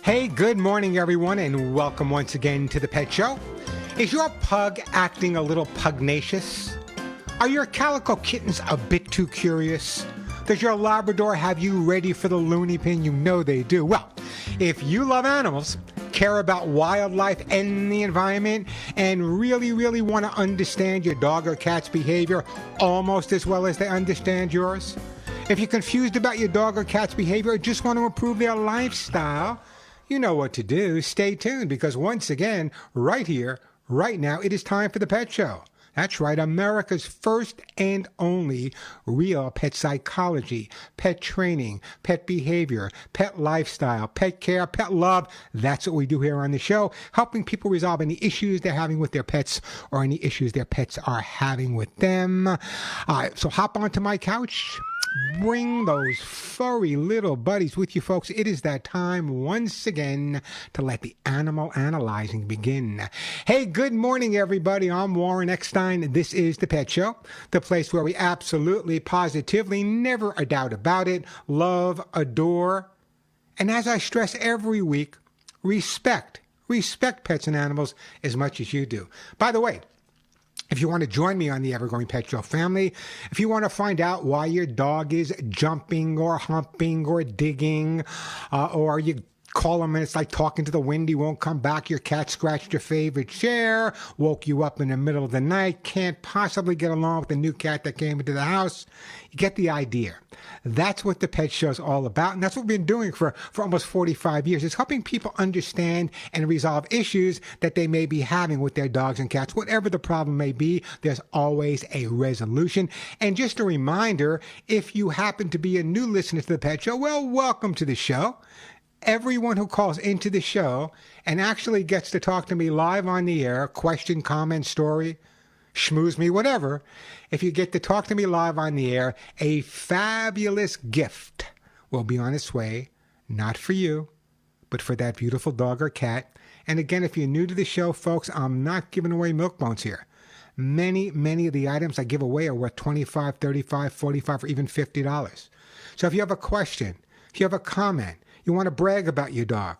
Hey, good morning, everyone, and welcome once again to the Pet Show. Is your pug acting a little pugnacious? Are your calico kittens a bit too curious? Does your Labrador have you ready for the loony bin? You know they do. Well, if you love animals, care about wildlife and the environment, and really want to understand your dog or cat's behavior almost as well as they understand yours, if you're confused about your dog or cat's behavior or just want to improve their lifestyle, you know what to do. Stay tuned, because once again, right here, right now, it is time for the Pet Show. That's right, America's first and only real pet psychology, pet training, pet behavior, pet lifestyle, pet care, pet love. That's what we do here on the show, helping people resolve any issues they're having with their pets or any issues their pets are having with them. So hop onto my couch. Bring those furry little buddies with you, folks. It is that time once again to let the animal analyzing begin. Hey, good morning, everybody. I'm Warren Eckstein. This is the Pet Show, the place where we absolutely, positively, never a doubt about it, love, adore, and as I stress every week, respect. Respect pets and animals as much as you do. By the way, if you want to join me on the Ever-Growing Pet Show family, if you want to find out why your dog is jumping or humping or digging, or you call him and it's like talking to the wind, he won't come back, your cat scratched your favorite chair, woke you up in the middle of the night, can't possibly get along with the new cat that came into the house, you get the idea. That's what the Pet Show is all about, and that's what we've been doing for almost 45 years. It's helping people understand and resolve issues that they may be having with their dogs and cats. Whatever the problem may be, there's always a resolution. And just a reminder, if you happen to be a new listener to the Pet Show, well, welcome to the show. Everyone who calls into the show and actually gets to talk to me live on the air, question, comment, story, schmooze me, whatever, if you get to talk to me live on the air, a fabulous gift will be on its way, not for you, but for that beautiful dog or cat. And again, if you're new to the show, folks, I'm not giving away milk bones here. Many of the items I give away are worth $25, $35, $45, or even $50. So if you have a question, if you have a comment, you want to brag about your dog,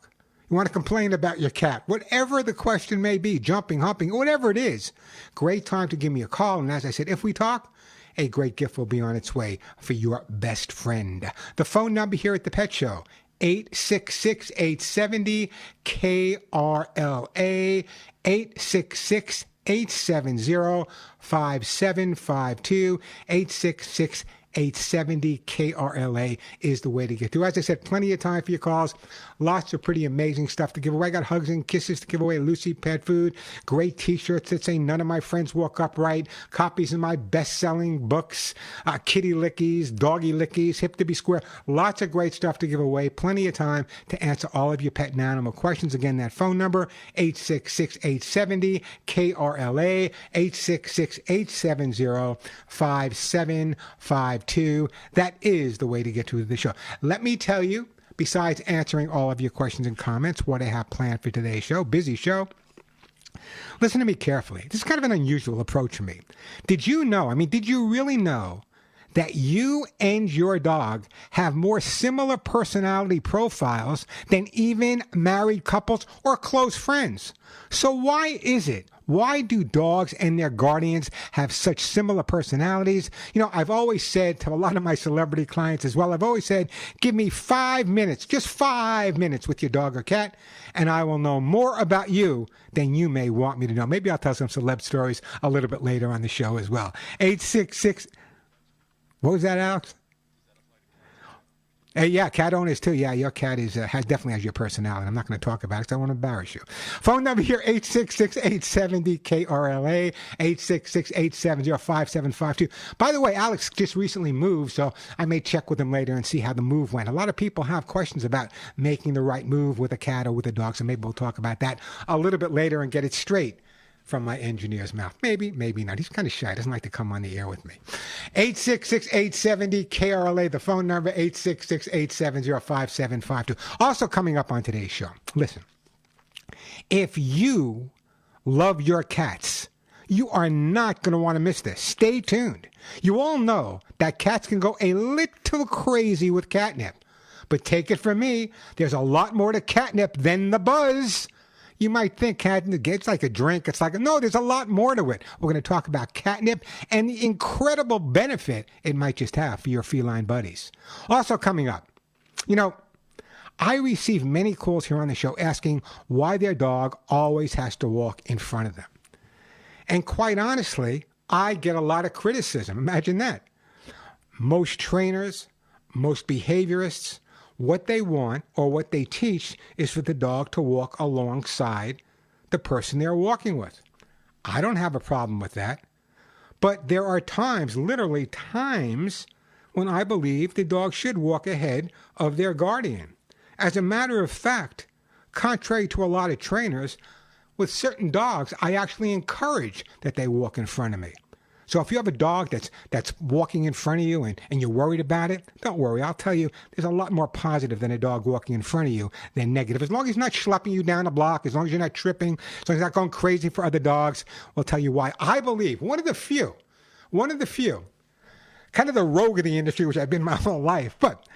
you want to complain about your cat, whatever the question may be, jumping, humping, whatever it is, great time to give me a call. And as I said, if we talk, a great gift will be on its way for your best friend. The phone number here at the Pet Show, 866-870-KRLA, 866-870-5752, 870-KRLA is the way to get through. As I said, plenty of time for your calls. Lots of pretty amazing stuff to give away. I got hugs and kisses to give away, Lucy pet food, great t-shirts that say none of my friends walk upright, copies of my best-selling books, kitty lickies, doggy lickies, hip to be square. Lots of great stuff to give away. Plenty of time to answer all of your pet and animal questions. Again, that phone number, 866-870-KRLA, 866-870-5752. That is the way to get to the show. Let me tell you, besides answering all of your questions and comments, what I have planned for today's show, busy show. Listen to me carefully. This is kind of an unusual approach for me. Did you really know that you and your dog have more similar personality profiles than even married couples or close friends? So why is it? Why do dogs and their guardians have such similar personalities? You know, I've always said to a lot of my celebrity clients as well, I've always said, give me 5 minutes, just 5 minutes with your dog or cat, and I will know more about you than you may want me to know. Maybe I'll tell some celeb stories a little bit later on the show as well. 866... What was that, Alex? Yeah, cat owners too. Yeah, your cat definitely has your personality. I'm not going to talk about it because I don't want to embarrass you. Phone number here, 866-870-KRLA, 866-870-5752. By the way, Alex just recently moved, so I may check with him later and see how the move went. A lot of people have questions about making the right move with a cat or with a dog, so maybe we'll talk about that a little bit later and get it straight from my engineer's mouth. Maybe not. He's kind of shy. Doesn't like to come on the air with me. 866-870-KRLA, the phone number, 866-870-5752. Also coming up on today's show, listen, if you love your cats, you are not going to want to miss this. Stay tuned. You all know that cats can go a little crazy with catnip. But take it from me, there's a lot more to catnip than the buzz. You might think catnip, it's like a drink. It's like, no, there's a lot more to it. We're going to talk about catnip and the incredible benefit it might just have for your feline buddies. Also coming up, I receive many calls here on the show asking why their dog always has to walk in front of them. And quite honestly, I get a lot of criticism. Imagine that. Most trainers, most behaviorists, what they want or what they teach is for the dog to walk alongside the person they're walking with. I don't have a problem with that. But there are times, literally times, when I believe the dog should walk ahead of their guardian. As a matter of fact, contrary to a lot of trainers, with certain dogs, I actually encourage that they walk in front of me. So if you have a dog that's walking in front of you and you're worried about it, don't worry. I'll tell you, there's a lot more positive than a dog walking in front of you than negative. As long as he's not schlepping you down the block, as long as you're not tripping, as long as he's not going crazy for other dogs, we'll tell you why. I believe, one of the few, kind of the rogue of the industry, which I've been my whole life, but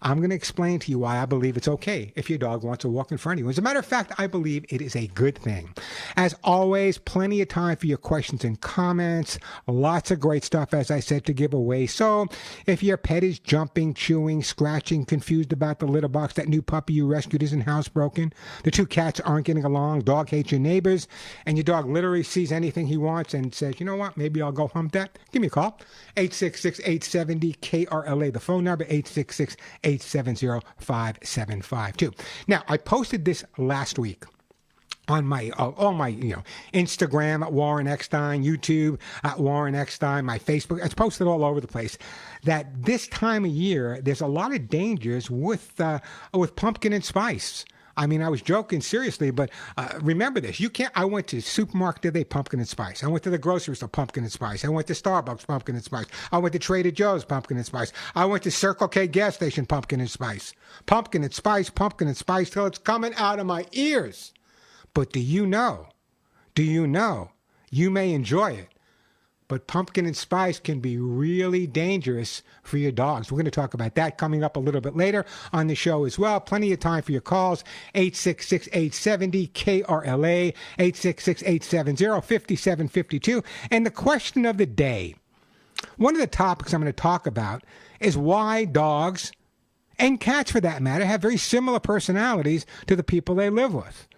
I'm going to explain to you why I believe it's okay if your dog wants to walk in front of you. As a matter of fact, I believe it is a good thing. As always, plenty of time for your questions and comments. Lots of great stuff, as I said, to give away. So if your pet is jumping, chewing, scratching, confused about the litter box, that new puppy you rescued isn't housebroken, the two cats aren't getting along, dog hates your neighbors, and your dog literally sees anything he wants and says, you know what, maybe I'll go hump that, give me a call. 866-870-KRLA, the phone number, 870-5752. Now, I posted this last week on my all my Instagram at Warren Eckstein, YouTube at Warren Eckstein, my Facebook. It's posted all over the place. That this time of year, there's a lot of dangers with pumpkin and spice. I mean, I was joking seriously, but remember this. You can't. I went to the supermarket today, pumpkin and spice. I went to the grocery store, pumpkin and spice. I went to Starbucks, pumpkin and spice. I went to Trader Joe's, pumpkin and spice. I went to Circle K gas station, pumpkin and spice. Pumpkin and spice till it's coming out of my ears. But do you know, you may enjoy it, but pumpkin and spice can be really dangerous for your dogs. We're going to talk about that coming up a little bit later on the show as well. Plenty of time for your calls. 866-870-KRLA, 866-870-5752. And the question of the day, one of the topics I'm going to talk about is why dogs, and cats for that matter, have very similar personalities to the people they live with.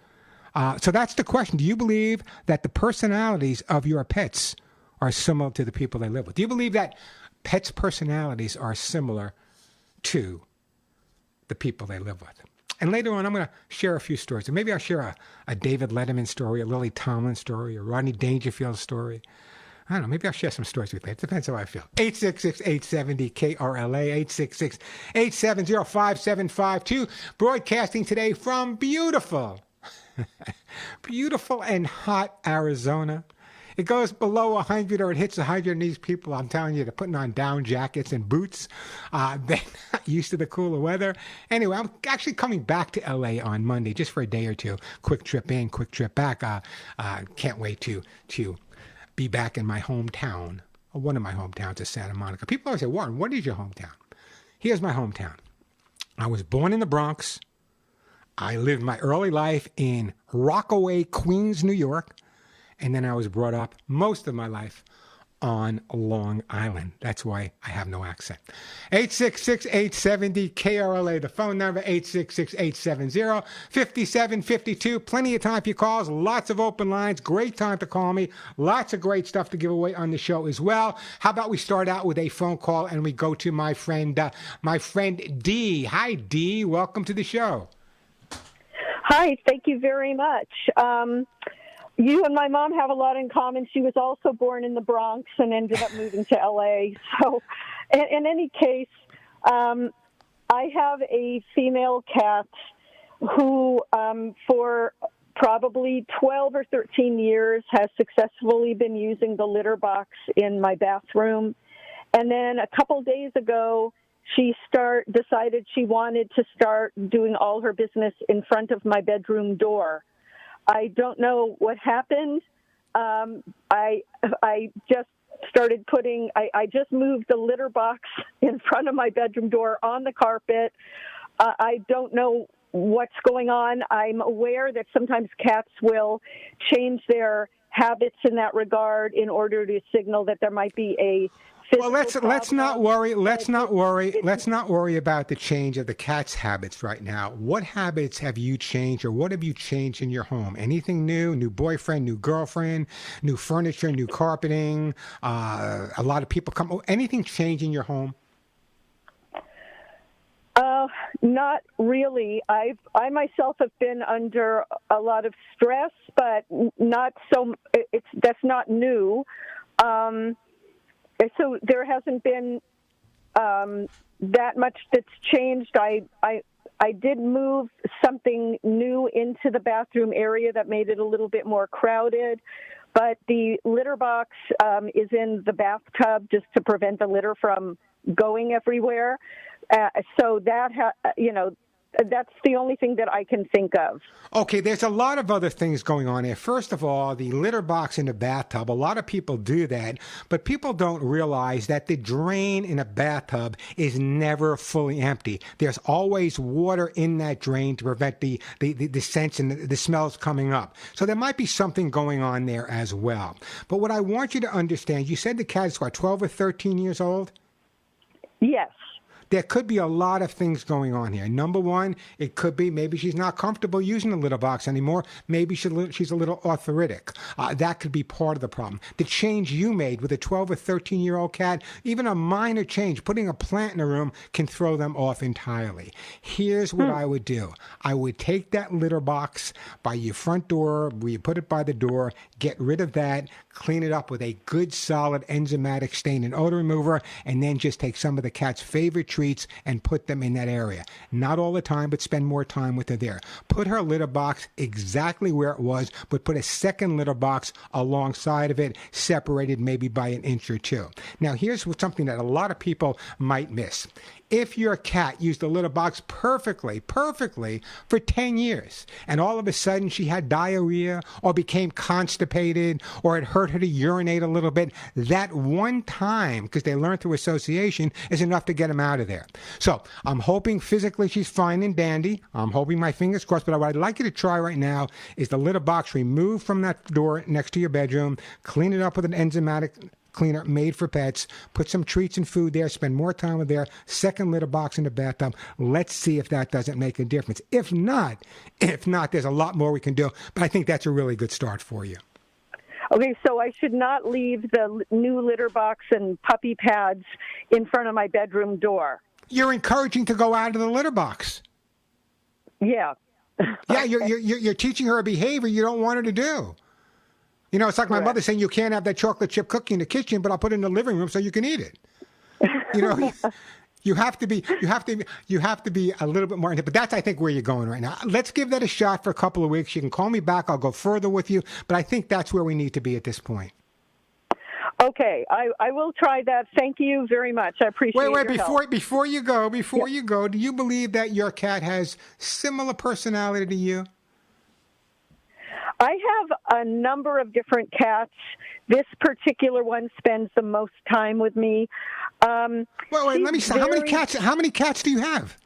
So that's the question. Do you believe that the personalities of your pets are similar to the people they live with? Do you believe that pets' personalities are similar to the people they live with? And later on, I'm going to share a few stories. And maybe I'll share a David Letterman story, a Lily Tomlin story, a Rodney Dangerfield story. I don't know. Maybe I'll share some stories with you. It depends how I feel. 866-870-KRLA, 866-870-5752. Broadcasting today from beautiful and hot Arizona. It goes below 100 or it hits 100, and these people, I'm telling you, they're putting on down jackets and boots. They're not used to the cooler weather. Anyway, I'm actually coming back to L.A. on Monday just for a day or two. Quick trip in, quick trip back. Can't wait to be back in my hometown. One of my hometowns is Santa Monica. People always say, Warren, what is your hometown? Here's my hometown. I was born in the Bronx. I lived my early life in Rockaway, Queens, New York. And then I was brought up most of my life on Long Island. That's why I have no accent. 866-870-KRLA, the phone number, 866-870-5752. Plenty of time for your calls, lots of open lines, great time to call me, lots of great stuff to give away on the show as well. How about we start out with a phone call and we go to my friend D. Hi, D. Welcome to the show. Hi, thank you very much. You and my mom have a lot in common. She was also born in the Bronx and ended up moving to L.A. So in any case, I have a female cat who for probably 12 or 13 years has successfully been using the litter box in my bathroom. And then a couple days ago, she decided she wanted to start doing all her business in front of my bedroom door. I don't know what happened. I just started I just moved the litter box in front of my bedroom door on the carpet. I don't know what's going on. I'm aware that sometimes cats will change their habits in that regard in order to signal that there might be a Well, let's not worry. Let's not worry about the change of the cat's habits right now. What habits have you changed, or what have you changed in your home? Anything new? New boyfriend, new girlfriend, new furniture, new carpeting. A lot of people come. Anything change in your home? Not really. I myself have been under a lot of stress, but not so. That's not new. So there hasn't been that much that's changed. I did move something new into the bathroom area that made it a little bit more crowded, but the litter box is in the bathtub just to prevent the litter from going everywhere. So that that's the only thing that I can think of. Okay, there's a lot of other things going on here. First of all, the litter box in the bathtub, a lot of people do that, but people don't realize that the drain in a bathtub is never fully empty. There's always water in that drain to prevent the scents and the smells coming up. So there might be something going on there as well. But what I want you to understand, you said the cat is, what, 12 or 13 years old? Yes. There could be a lot of things going on here. Number one, it could be maybe she's not comfortable using the litter box anymore. Maybe she's a little arthritic. That could be part of the problem. The change you made with a 12 or 13-year-old cat, even a minor change, putting a plant in a room can throw them off entirely. Here's what I would do. I would take that litter box by your front door, where you put it by the door, get rid of that, clean it up with a good, solid enzymatic stain and odor remover, and then just take some of the cat's favorite treats and put them in that area. Not all the time, but spend more time with her there. Put her litter box exactly where it was, but put a second litter box alongside of it, separated maybe by an inch or two. Now, here's something that a lot of people might miss. If your cat used the litter box perfectly for 10 years, and all of a sudden she had diarrhea or became constipated or it hurt her to urinate a little bit, that one time, because they learn through association, is enough to get them out of there. So I'm hoping physically she's fine and dandy. I'm hoping, my fingers crossed, but what I'd like you to try right now is the litter box removed from that door next to your bedroom, clean it up with an enzymatic cleaner made for pets, put some treats and food there, spend more time with there, second litter box in the bathtub. Let's see if that doesn't make a difference. If not, there's a lot more we can do, but I think that's a really good start for you. Okay, so I should not leave the new litter box and puppy pads in front of my bedroom door. You're encouraging to go out of the litter box. Yeah. Yeah, you're teaching her a behavior you don't want her to do. You know, it's like my mother saying you can't have that chocolate chip cookie in the kitchen, but I'll put it in the living room so you can eat it. You know, you have to be a little bit more into it. But that's, I think, where you're going right now. Let's give that a shot for a couple of weeks. You can call me back. I'll go further with you. But I think that's where we need to be at this point. Okay, I will try that. Thank you very much. I appreciate your help. Before you go, do you believe that your cat has similar personality to you? I have a number of different cats. This particular one spends the most time with me. Wait, let me say, how many cats do you have?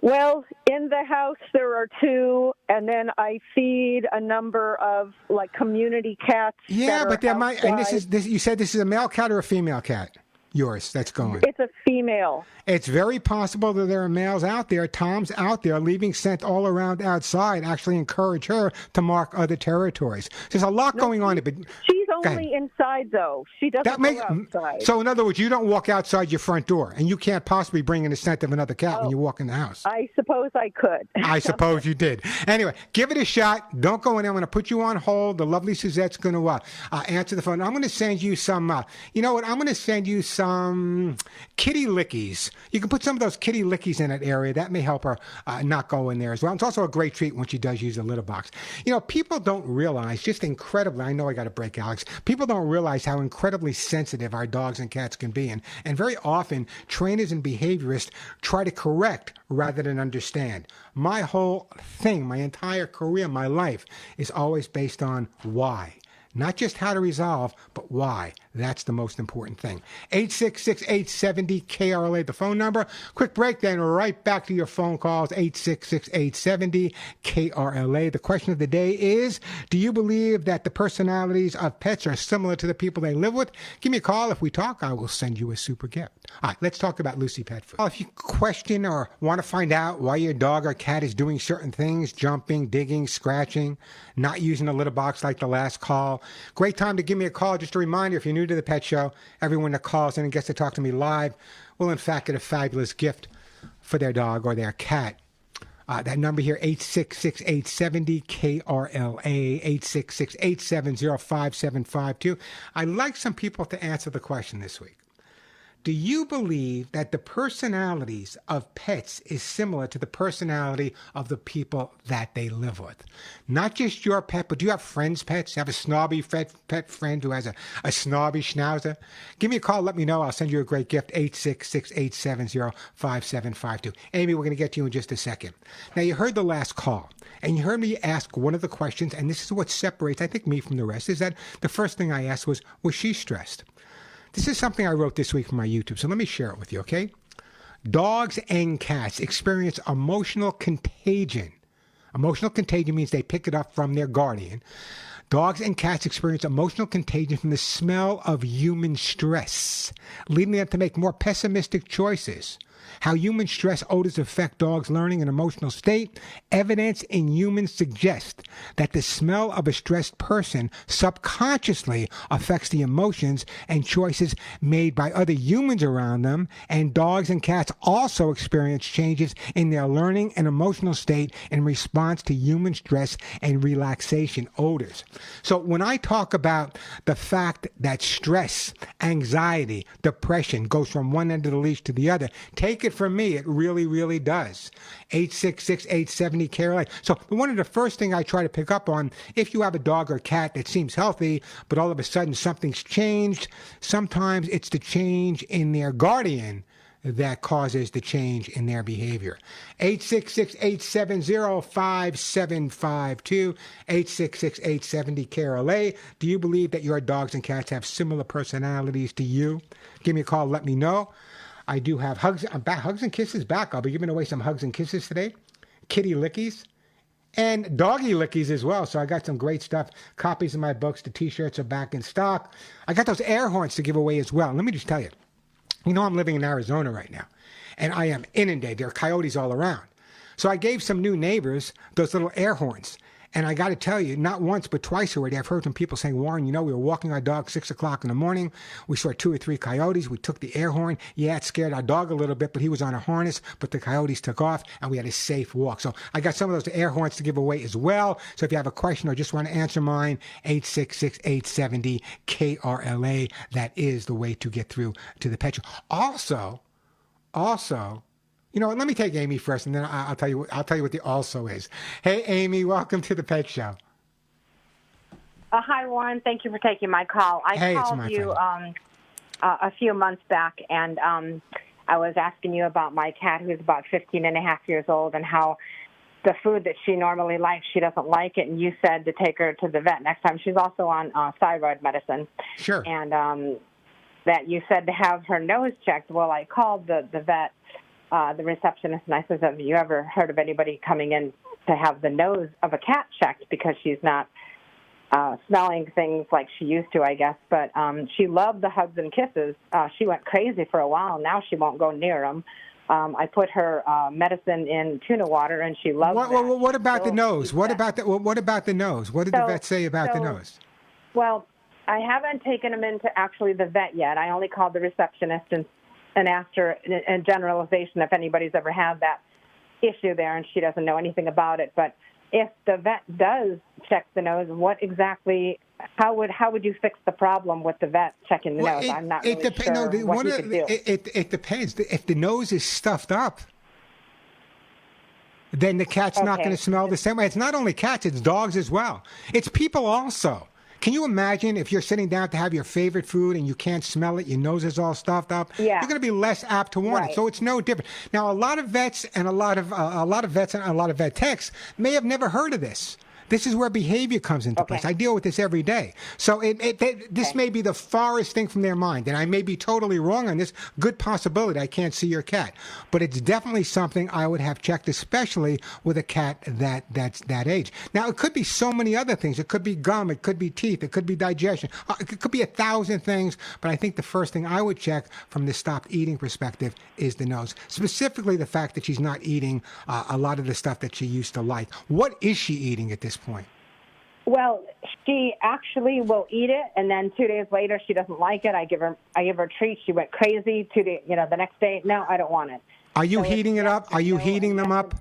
Well, in the house there are 2, and then I feed a number of like community cats. Yeah, but there might, and this you said this is a male cat or a female cat? Yours, that's going. It's a female. It's very possible that there are males out there, toms out there, leaving scent all around outside, actually encourage her to mark other territories. There's a lot going on. But she's only inside, though. She doesn't go outside. So, in other words, you don't walk outside your front door, and you can't possibly bring in the scent of another cat when you walk in the house. I suppose I could. I suppose you did. Anyway, give it a shot. Don't go in there. I'm going to put you on hold. The lovely Suzette's going to answer the phone. I'm going to send you some, you know what? I'm going to send you some kitty lickies. You can put some of those kitty lickies in that area. That may help her not go in there as well. It's also a great treat when she does use the litter box. You know, people don't realize, just incredibly, I know I got to break Alex, people don't realize how incredibly sensitive our dogs and cats can be. And very often, trainers and behaviorists try to correct rather than understand. My whole thing, my entire career, my life, is always based on why. Not just how to resolve, but why. That's the most important thing. 866-870-KRLA, the phone number. Quick break, then right back to your phone calls. 866-870-KRLA. The question of the day is, do you believe that the personalities of pets are similar to the people they live with? Give me a call. If we talk, I will send you a super gift. All right, let's talk about Lucy Pet Food. If you question or want to find out why your dog or cat is doing certain things, jumping, digging, scratching, not using a litter box like the last call, great time to give me a call. Just a reminder, if you're new to the Pet Show, everyone that calls in and gets to talk to me live will in fact get a fabulous gift for their dog or their cat. That number here, 866-870-KRLA, 866-870-5752. I'd like some people to answer the question this week. Do you believe that the personalities of pets is similar to the personality of the people that they live with? Not just your pet, but do you have friends' pets? You have a snobby pet friend who has a snobby schnauzer? Give me a call. Let me know. I'll send you a great gift, 866-870-5752. Amy, we're going to get to you in just a second. Now, you heard the last call, and you heard me ask one of the questions, and this is what separates, I think, me from the rest, is that the first thing I asked was she stressed? This is something I wrote this week for my YouTube, so let me share it with you, okay? Dogs and cats experience emotional contagion. Emotional contagion means they pick it up from their guardian. Dogs and cats experience emotional contagion from the smell of human stress, leading them to make more pessimistic choices. How human stress odors affect dogs' learning and emotional state. Evidence in humans suggests that the smell of a stressed person subconsciously affects the emotions and choices made by other humans around them, and dogs and cats also experience changes in their learning and emotional state in response to human stress and relaxation odors. So when I talk about the fact that stress, anxiety, depression goes from one end of the leash to the other, take it from me, it really, really does. 866-870-KRLA. So one of the first things I try to pick up on, if you have a dog or cat that seems healthy, but all of a sudden something's changed, sometimes it's the change in their guardian that causes the change in their behavior. 866-870-5752, 866-870-KRLA. Do you believe that your dogs and cats have similar personalities to you? Give me a call, let me know. I do have hugs and kisses back. I'll be giving away some hugs and kisses today. Kitty lickies and doggy lickies as well. So I got some great stuff. Copies of my books. The T-shirts are back in stock. I got those air horns to give away as well. Let me just tell you, I'm living in Arizona right now, and I am inundated. There are coyotes all around. So I gave some new neighbors those little air horns. And I got to tell you, not once but twice already, I've heard from people saying, Warren, we were walking our dog 6 o'clock in the morning. We saw 2 or 3 coyotes. We took the air horn. Yeah, it scared our dog a little bit, but he was on a harness, but the coyotes took off, and we had a safe walk. So I got some of those air horns to give away as well. So if you have a question or just want to answer mine, 866-870-KRLA. That is the way to get through to the Pet Show. Also, let me take Amy first, and then I'll tell you what the also is. Hey, Amy, welcome to the Pet Show. Hi, Warren. Thank you for taking my call. I called you a few months back, and I was asking you about my cat, who's about 15 and a half years old, and how the food that she normally likes, she doesn't like it, and you said to take her to the vet next time. She's also on thyroid medicine. Sure. And that you said to have her nose checked. Well, I called the vet, the receptionist, and I said, have you ever heard of anybody coming in to have the nose of a cat checked, because she's not smelling things like she used to, I guess. But she loved the hugs and kisses. She went crazy for a while. Now she won't go near them. I put her medicine in tuna water, and she loved that. What about the nose? What about the nose? What did the vet say about the nose? Well, I haven't taken him into actually the vet yet. I only called the receptionist and asked her in generalization if anybody's ever had that issue there, and she doesn't know anything about it. But if the vet does check the nose, how would you fix the problem with the vet checking the nose? I'm not really sure what you could do. It depends. If the nose is stuffed up, then the cat's not going to smell the same way. It's not only cats, it's dogs as well. It's people also. Can you imagine if you're sitting down to have your favorite food and you can't smell it, your nose is all stuffed up? Yeah. You're going to be less apt to want it. So it's no different. Now, a lot of vets and a lot of vet techs may have never heard of this. This is where behavior comes into place. I deal with this every day. So this may be the farthest thing from their mind, and I may be totally wrong on this. Good possibility I can't see your cat. But it's definitely something I would have checked, especially with a cat that's that age. Now, it could be so many other things. It could be gum. It could be teeth. It could be digestion. It could be 1,000 things. But I think the first thing I would check from the stopped eating perspective is the nose. Specifically, the fact that she's not eating a lot of the stuff that she used to like. What is she eating at this point? Well, she actually will eat it, and then 2 days later, she doesn't like it. I give her treats. She went crazy. The next day, no, I don't want it. Are you heating it up? Are you heating them up?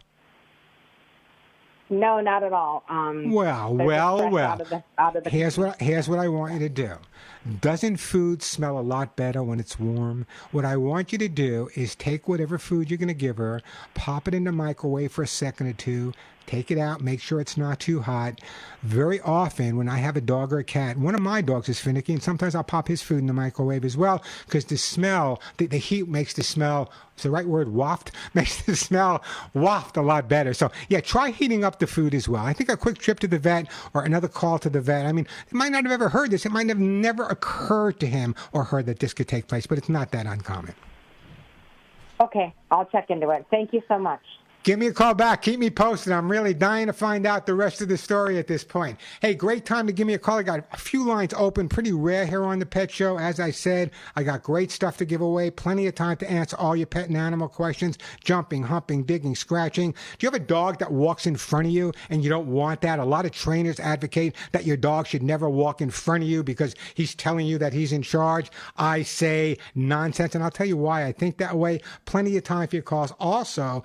No, not at all. Well. Out of the Here's what I want you to do. Doesn't food smell a lot better when it's warm? What I want you to do is take whatever food you're going to give her, pop it in the microwave for a second or two, take it out, make sure it's not too hot. Very often when I have a dog or a cat, one of my dogs is finicky, and sometimes I'll pop his food in the microwave as well, because the smell, the heat makes the smell, is the right word, waft? Makes the smell waft a lot better. So yeah, try heating up the food as well. I think a quick trip to the vet or another call to the vet, I mean, he might not have ever heard this. It might have never occurred to him or her that this could take place, but it's not that uncommon. Okay, I'll check into it. Thank you so much. Give me a call back. Keep me posted. I'm really dying to find out the rest of the story at this point. Hey, great time to give me a call. I got a few lines open. Pretty rare here on the Pet Show. As I said, I got great stuff to give away. Plenty of time to answer all your pet and animal questions. Jumping, humping, digging, scratching. Do you have a dog that walks in front of you and you don't want that? A lot of trainers advocate that your dog should never walk in front of you because he's telling you that he's in charge. I say nonsense, and I'll tell you why I think that way. Plenty of time for your calls. Also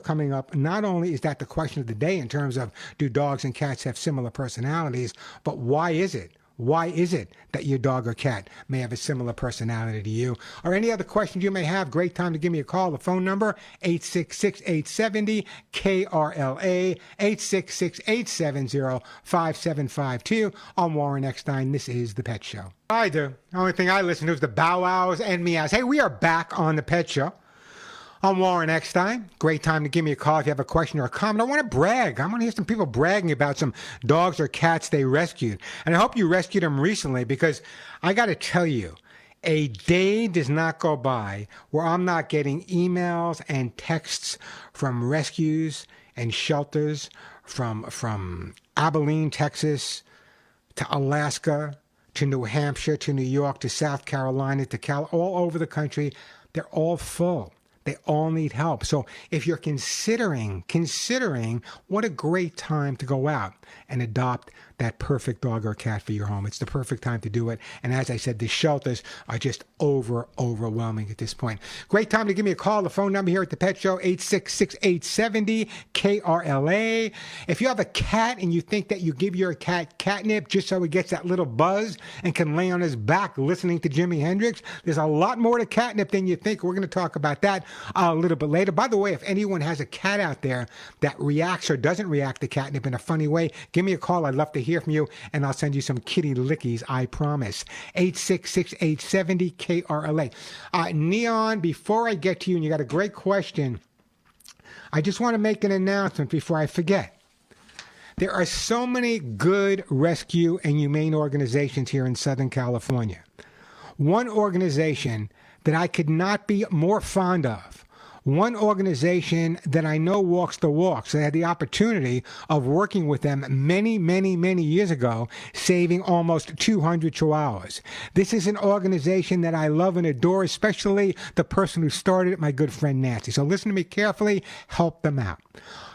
coming up, not only is that the question of the day in terms of do dogs and cats have similar personalities, but why is it? Why is it that your dog or cat may have a similar personality to you? Or any other questions you may have, great time to give me a call. The phone number, 866-870-KRLA, 866-870-5752. I'm Warren Eckstein. This is The Pet Show. I do. The only thing I listen to is the bow wows and meows. Hey, we are back on The Pet Show. I'm Warren Eckstein. Great time to give me a call if you have a question or a comment. I want to brag. I want to hear some people bragging about some dogs or cats they rescued. And I hope you rescued them recently, because I got to tell you, a day does not go by where I'm not getting emails and texts from rescues and shelters from Abilene, Texas, to Alaska, to New Hampshire, to New York, to South Carolina, to all over the country. They're all full. They all need help. So if you're considering, what a great time to go out and adopt that perfect dog or cat for your home. It's the perfect time to do it. And as I said, the shelters are just overwhelming at this point. Great time to give me a call. The phone number here at the Pet Show, 866-870-KRLA. If you have a cat and you think that you give your cat catnip just so he gets that little buzz and can lay on his back listening to Jimi Hendrix, there's a lot more to catnip than you think. We're going to talk about that a little bit later. By the way, if anyone has a cat out there that reacts or doesn't react to catnip in a funny way, give me a call. I'd love to hear from you, and I'll send you some kitty lickies, I promise. 866-870-KRLA. Neon, before I get to you, and you got a great question, I just want to make an announcement before I forget. There are so many good rescue and humane organizations here in Southern California. One organization that I could not be more fond of, one organization that I know walks the walks. I had the opportunity of working with them many years ago, saving almost 200 chihuahuas. This is an organization that I love and adore, especially the person who started it, my good friend Nancy. So listen to me carefully, help them out.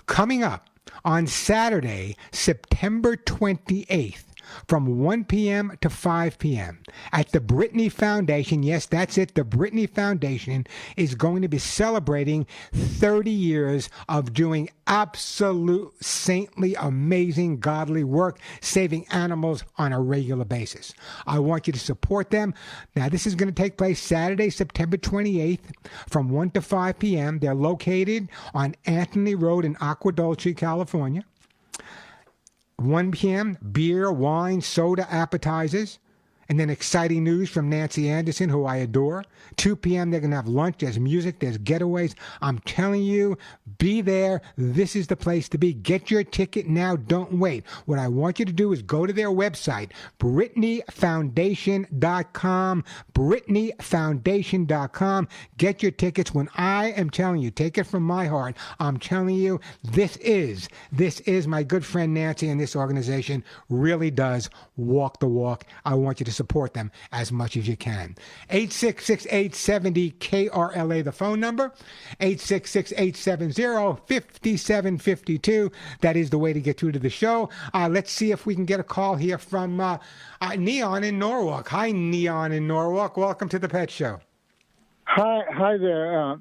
Coming up on Saturday, September 28th, from 1 p.m. to 5 p.m. at the Brittany Foundation. Yes, that's it. The Brittany Foundation is going to be celebrating 30 years of doing absolute saintly, amazing, godly work, saving animals on a regular basis. I want you to support them. Now, this is going to take place Saturday, September 28th from 1 to 5 p.m. They're located on Anthony Road in Aqua Dulce, California. 1 p.m., beer, wine, soda, appetizers. And then exciting news from Nancy Anderson, who I adore. 2 p.m., they're going to have lunch. There's music. There's getaways. I'm telling you, be there. This is the place to be. Get your ticket now. Don't wait. What I want you to do is go to their website, BrittanyFoundation.com, BrittanyFoundation.com. Get your tickets. When I am telling you, take it from my heart, I'm telling you, this is my good friend Nancy, and this organization really does walk the walk. I want you to support them as much as you can. 866-870-KRLA, the phone number. 866-870-5752. That is the way to get through to the show. Let's see if we can get a call here from Neon in Norwalk. Hi, Neon in Norwalk. Welcome to the Pet Show. Hi there.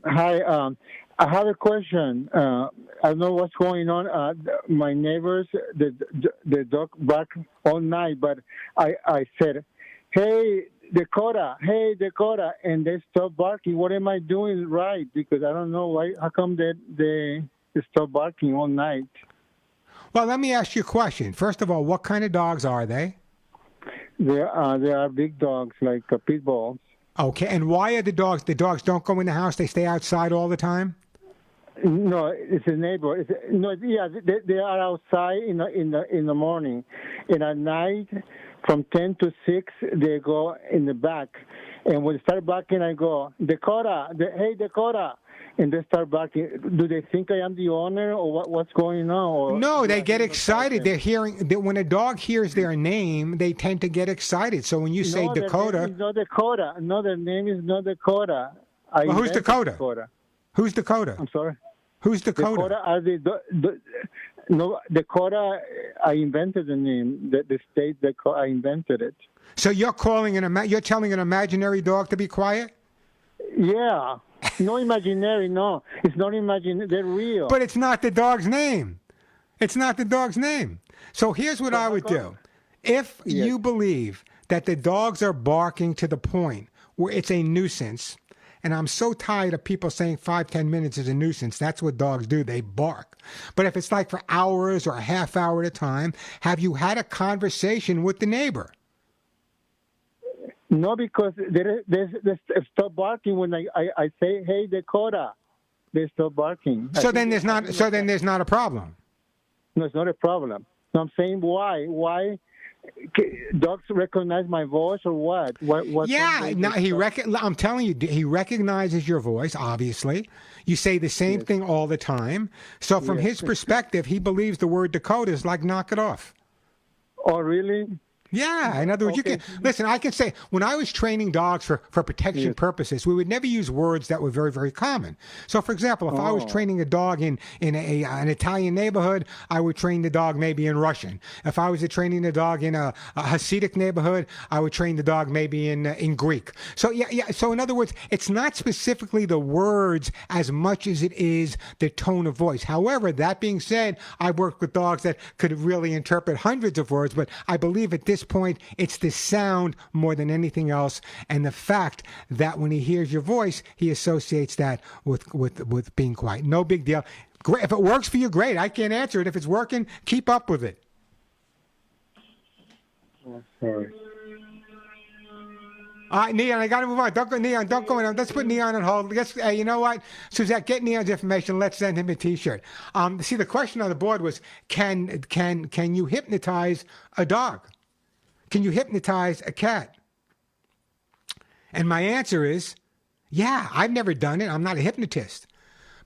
I have a question. I don't know what's going on. My neighbors, the dog barked all night, but I said, hey, Dakota, and they stopped barking. What am I doing right? Because I don't know why. How come they stop barking all night? Well, let me ask you a question. First of all, what kind of dogs are they? They are big dogs, like pit bulls. Okay, and why are the dogs don't go in the house, they stay outside all the time? No, it's a neighbor. They are outside in the morning, and at night from 10 to 6 they go in the back, and when they start barking, I go, Dakota, hey Dakota, and they start barking. Do they think I am the owner, or what's going on? Or no, they get excited. They're hearing when a dog hears their name, they tend to get excited. So when you say Dakota, their name is not Dakota. No, their name is not Dakota. Well, who's Dakota? Who's Dakota? I'm sorry. Who's Dakota? Dakota are no, Dakota. I invented the name. The state Dakota. I invented it. So you're telling an imaginary dog to be quiet? Yeah. No imaginary. No, it's not imaginary. They're real. But it's not the dog's name. It's not the dog's name. So here's what I would do. If you believe that the dogs are barking to the point where it's a nuisance, and I'm so tired of people saying 5-10 minutes is a nuisance. That's what dogs do. They bark. But if it's like for hours or a half hour at a time, have you had a conversation with the neighbor? No, because they stop barking when I say, hey, Dakota. They stop barking. So then there's not a problem. No, it's not a problem. No, I'm saying why? Why? Dogs recognize my voice or what? Yeah, no, I'm telling you, he recognizes your voice, obviously. You say the same thing all the time. So from his perspective, he believes the word Dakota is like knock it off. Oh, really? Yeah, in other words, you can listen. I can say when I was training dogs for protection purposes, we would never use words that were very, very common. So, for example, if I was training a dog in an Italian neighborhood, I would train the dog maybe in Russian. If I was training the dog in a Hasidic neighborhood, I would train the dog maybe in Greek. So yeah. So in other words, it's not specifically the words as much as it is the tone of voice. However, that being said, I worked with dogs that could really interpret hundreds of words, but I believe at this point, it's the sound more than anything else, and the fact that when he hears your voice, he associates that with being quiet. No big deal. Great. If it works for you, great. I can't answer it. If it's working, keep up with it. Oh, sorry. All right, Neon, I got to move on. Don't go in. Let's put Neon on hold. You know what? Suzette, get Neon's information. Let's send him a T-shirt. See, the question on the board was, can you hypnotize a dog? Can you hypnotize a cat? And my answer is, yeah, I've never done it. I'm not a hypnotist.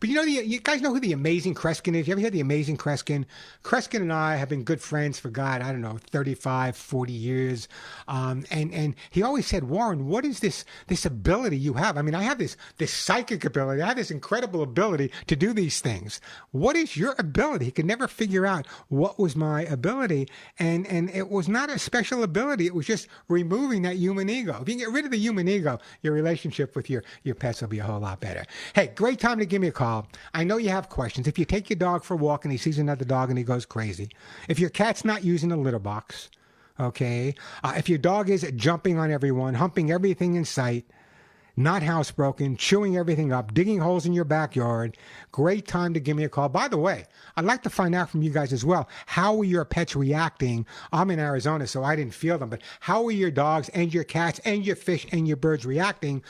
But you guys know who the Amazing Kreskin is? You ever hear the Amazing Kreskin? Kreskin and I have been good friends for, 35, 40 years. And he always said, Warren, what is this ability you have? I mean, I have this psychic ability. I have this incredible ability to do these things. What is your ability? He could never figure out what was my ability. And it was not a special ability. It was just removing that human ego. If you can get rid of the human ego, your relationship with your pets will be a whole lot better. Hey, great time to give me a call. I know you have questions. If you take your dog for a walk and he sees another dog and he goes crazy, if your cat's not using a litter box, okay, if your dog is jumping on everyone, humping everything in sight, not housebroken, chewing everything up, digging holes in your backyard, great time to give me a call. By the way, I'd like to find out from you guys as well, how are your pets reacting? I'm in Arizona, so I didn't feel them, but how are your dogs and your cats and your fish and your birds reacting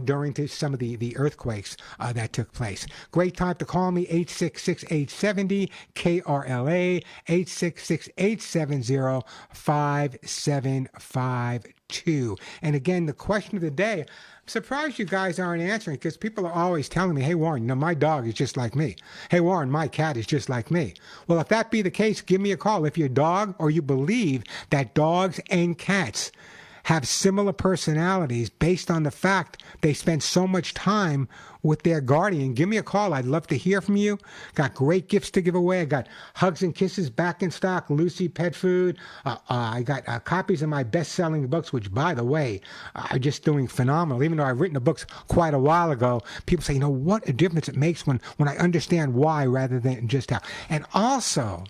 during some of the earthquakes that took place? Great time to call me, 866-870-KRLA, 866-870-5752. And again, the question of the day, I'm surprised you guys aren't answering, because people are always telling me, hey, Warren, my dog is just like me. Hey, Warren, my cat is just like me. Well, if that be the case, give me a call. If your dog, or you believe that dogs and cats have similar personalities based on the fact they spend so much time with their guardian, give me a call. I'd love to hear from you. Got great gifts to give away. I got Hugs and Kisses back in stock, Lucy Pet Food. I got copies of my best-selling books, which, by the way, are just doing phenomenal. Even though I've written the books quite a while ago, people say, what a difference it makes when I understand why rather than just how. And also,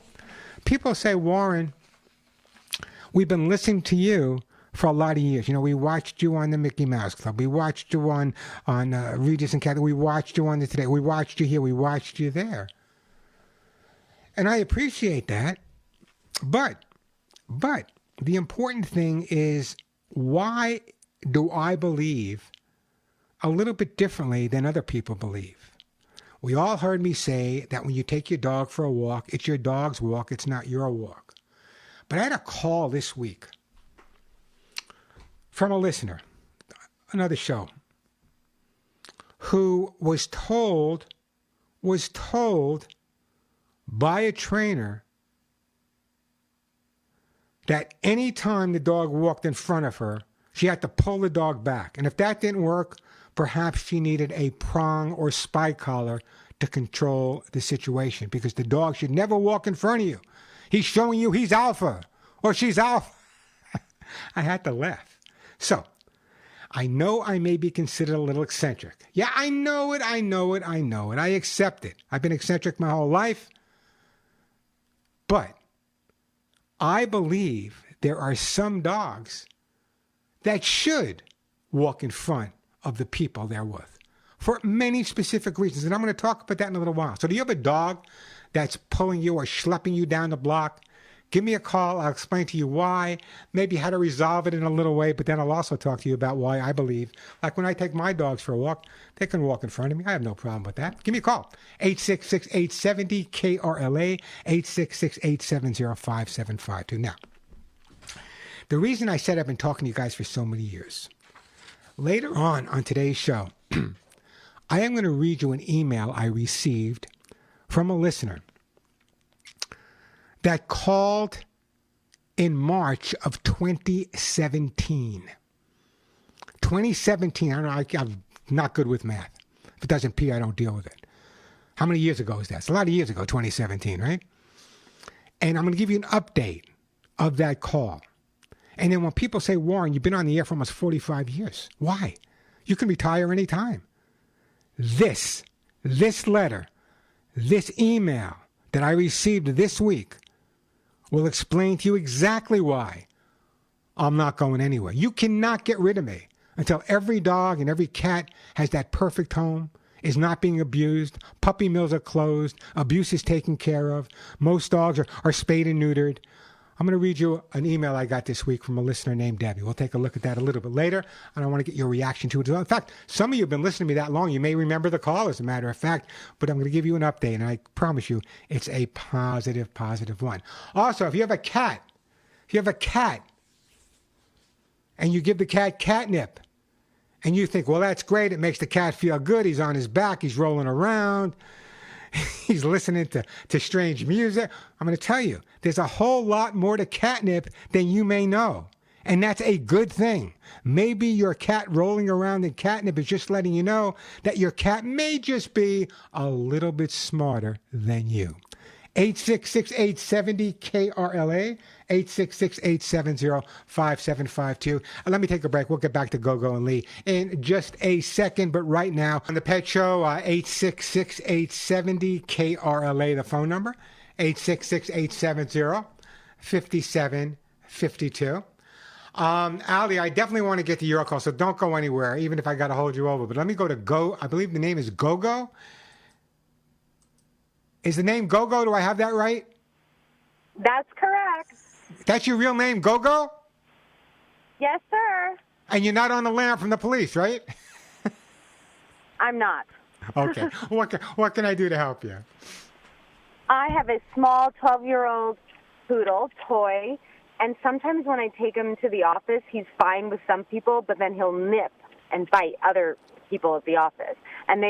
people say, Warren, we've been listening to you for a lot of years. We watched you on the Mickey Mouse Club. We watched you on Regis and Catnip. We watched you on the Today. We watched you here. We watched you there. And I appreciate that. But the important thing is, why do I believe a little bit differently than other people believe? We all heard me say that when you take your dog for a walk, it's your dog's walk, it's not your walk. But I had a call this week from a listener, another show, who was told by a trainer that any time the dog walked in front of her, she had to pull the dog back. And if that didn't work, perhaps she needed a prong or spike collar to control the situation, because the dog should never walk in front of you. He's showing you he's alpha, or she's alpha. I had to laugh. So, I know I may be considered a little eccentric. Yeah, I know it. I accept it. I've been eccentric my whole life. But I believe there are some dogs that should walk in front of the people they're with for many specific reasons. And I'm going to talk about that in a little while. So do you have a dog that's pulling you or schlepping you down the block? Give me a call. I'll explain to you why, maybe how to resolve it in a little way, but then I'll also talk to you about why I believe, like when I take my dogs for a walk, they can walk in front of me. I have no problem with that. Give me a call. 866-870-KRLA, 866-870-5752. Now, the reason I said I've been talking to you guys for so many years, later on today's show, I am going to read you an email I received from a listener that called in March of 2017. 2017, I don't know, I'm not good with math. If it doesn't P, I don't deal with it. How many years ago is that? It's a lot of years ago, 2017, right? And I'm going to give you an update of that call. And then when people say, Warren, you've been on the air for almost 45 years. Why? You can retire anytime. This letter, this email that I received this week will explain to you exactly why I'm not going anywhere. You cannot get rid of me until every dog and every cat has that perfect home, is not being abused, puppy mills are closed, abuse is taken care of, most dogs are spayed and neutered. I'm going to read you an email I got this week from a listener named Debbie. We'll take a look at that a little bit later, and I want to get your reaction to it as well. In fact, some of you have been listening to me that long. You may remember the call, as a matter of fact, but I'm going to give you an update, and I promise you it's a positive one. Also, if you have a cat, and you give the cat catnip, and you think, well, that's great. It makes the cat feel good. He's on his back. He's rolling around. He's listening to strange music. I'm going to tell you, there's a whole lot more to catnip than you may know. And that's a good thing. Maybe your cat rolling around in catnip is just letting you know that your cat may just be a little bit smarter than you. 866-870-KRLA, 866-870-5752. Let me take a break. We'll get back to Gogo and Lee in just a second. But right now, on the Pet Show, 866-870-KRLA, the phone number, 866-870-5752. Allie, I definitely want to get to your call, so don't go anywhere, even if I got to hold you over. But let me go to Go. I believe the name is Gogo. Is the name Gogo? Do I have that right? That's correct. That's your real name, Gogo? Yes, sir. And you're not on the lam from the police, right? I'm not. Okay. What can I do to help you? I have a small 12-year-old poodle, Toy, and sometimes when I take him to the office, he's fine with some people, but then he'll nip and bite other people at the office. And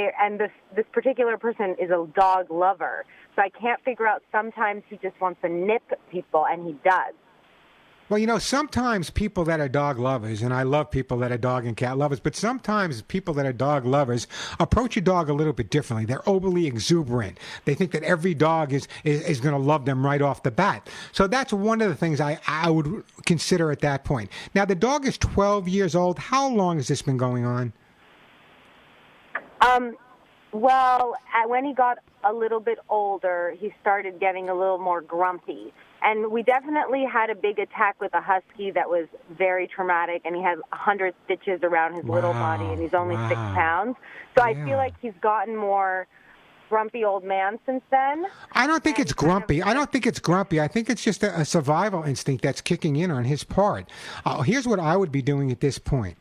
this particular person is a dog lover, so I can't figure out. Sometimes he just wants to nip people, and he does. Well, sometimes people that are dog lovers, and I love people that are dog and cat lovers, but sometimes people that are dog lovers approach a dog a little bit differently. They're overly exuberant. They think that every dog is going to love them right off the bat. So that's one of the things I would consider at that point. Now, the dog is 12 years old. How long has this been going on? Well, when he got a little bit older, he started getting a little more grumpy. And we definitely had a big attack with a husky that was very traumatic, and he had 100 stitches around his little body, and he's only 6 pounds. So I feel like he's gotten more grumpy old man since then. I don't think it's grumpy. I don't think it's grumpy. I think it's just a survival instinct that's kicking in on his part. Here's what I would be doing at this point.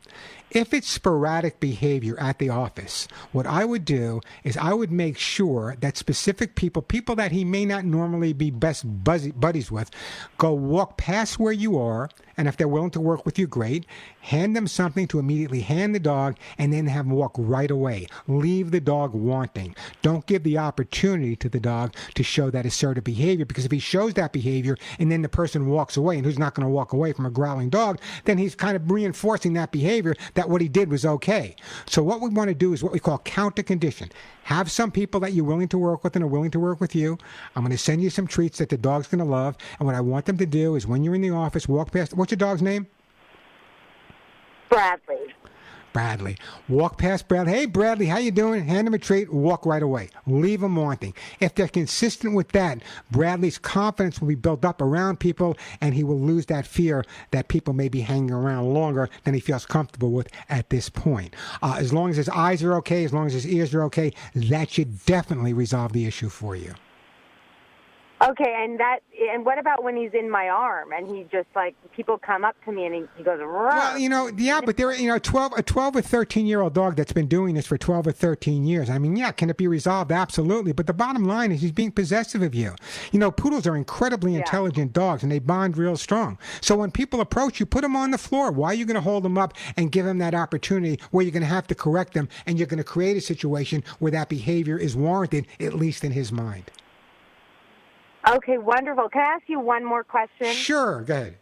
If it's sporadic behavior at the office, what I would do is I would make sure that specific people that he may not normally be best buddies with, go walk past where you are, and if they're willing to work with you, great. Hand them something to immediately hand the dog, and then have them walk right away. Leave the dog wanting. Don't give the opportunity to the dog to show that assertive behavior, because if he shows that behavior and then the person walks away, and who's not going to walk away from a growling dog, then he's kind of reinforcing that behavior that what he did was okay. So what we want to do is what we call counter condition. Have some people that you're willing to work with and are willing to work with you. I'm going to send you some treats that the dog's going to love. And what I want them to do is when you're in the office, walk past. What's your dog's name? Bradley. Walk past Bradley. Hey, Bradley, how you doing? Hand him a treat. Walk right away. Leave him wanting. If they're consistent with that, Bradley's confidence will be built up around people, and he will lose that fear that people may be hanging around longer than he feels comfortable with at this point. As long as his eyes are okay, as long as his ears are okay, that should definitely resolve the issue for you. Okay, and what about when he's in my arm and he just people come up to me and he goes, "Rah." Well, but there, a 12 or 13-year-old dog that's been doing this for 12 or 13 years. I mean, can it be resolved? Absolutely. But the bottom line is he's being possessive of you. Poodles are incredibly intelligent dogs, and they bond real strong. So when people approach you, put them on the floor. Why are you going to hold them up and give them that opportunity where you're going to have to correct them, and you're going to create a situation where that behavior is warranted, at least in his mind? Okay, wonderful. Can I ask you one more question? Sure, go ahead.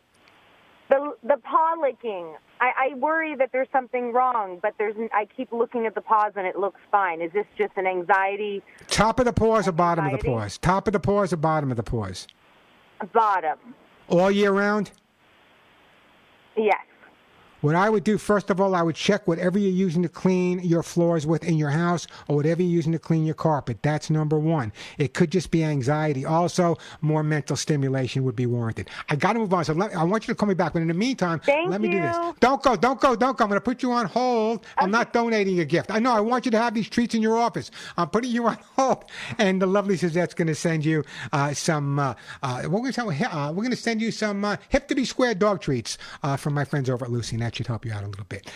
The paw licking. I worry that there's something wrong, but I keep looking at the paws and it looks fine. Is this just an anxiety? Top of the paws or bottom of the paws? Top of the paws or bottom of the paws? Bottom. All year round? Yes. What I would do, first of all, I would check whatever you're using to clean your floors with in your house, or whatever you're using to clean your carpet. That's number one. It could just be anxiety. Also, more mental stimulation would be warranted. I got to move on, so I want you to call me back. But in the meantime, let me do this. Don't go. I'm going to put you on hold. I'm not donating a gift. I know. I want you to have these treats in your office. I'm putting you on hold. And the lovely Suzette's going to send you some, we're going to send you some hip to be squared dog treats from my friends over at Lucy. That should help you out a little bit.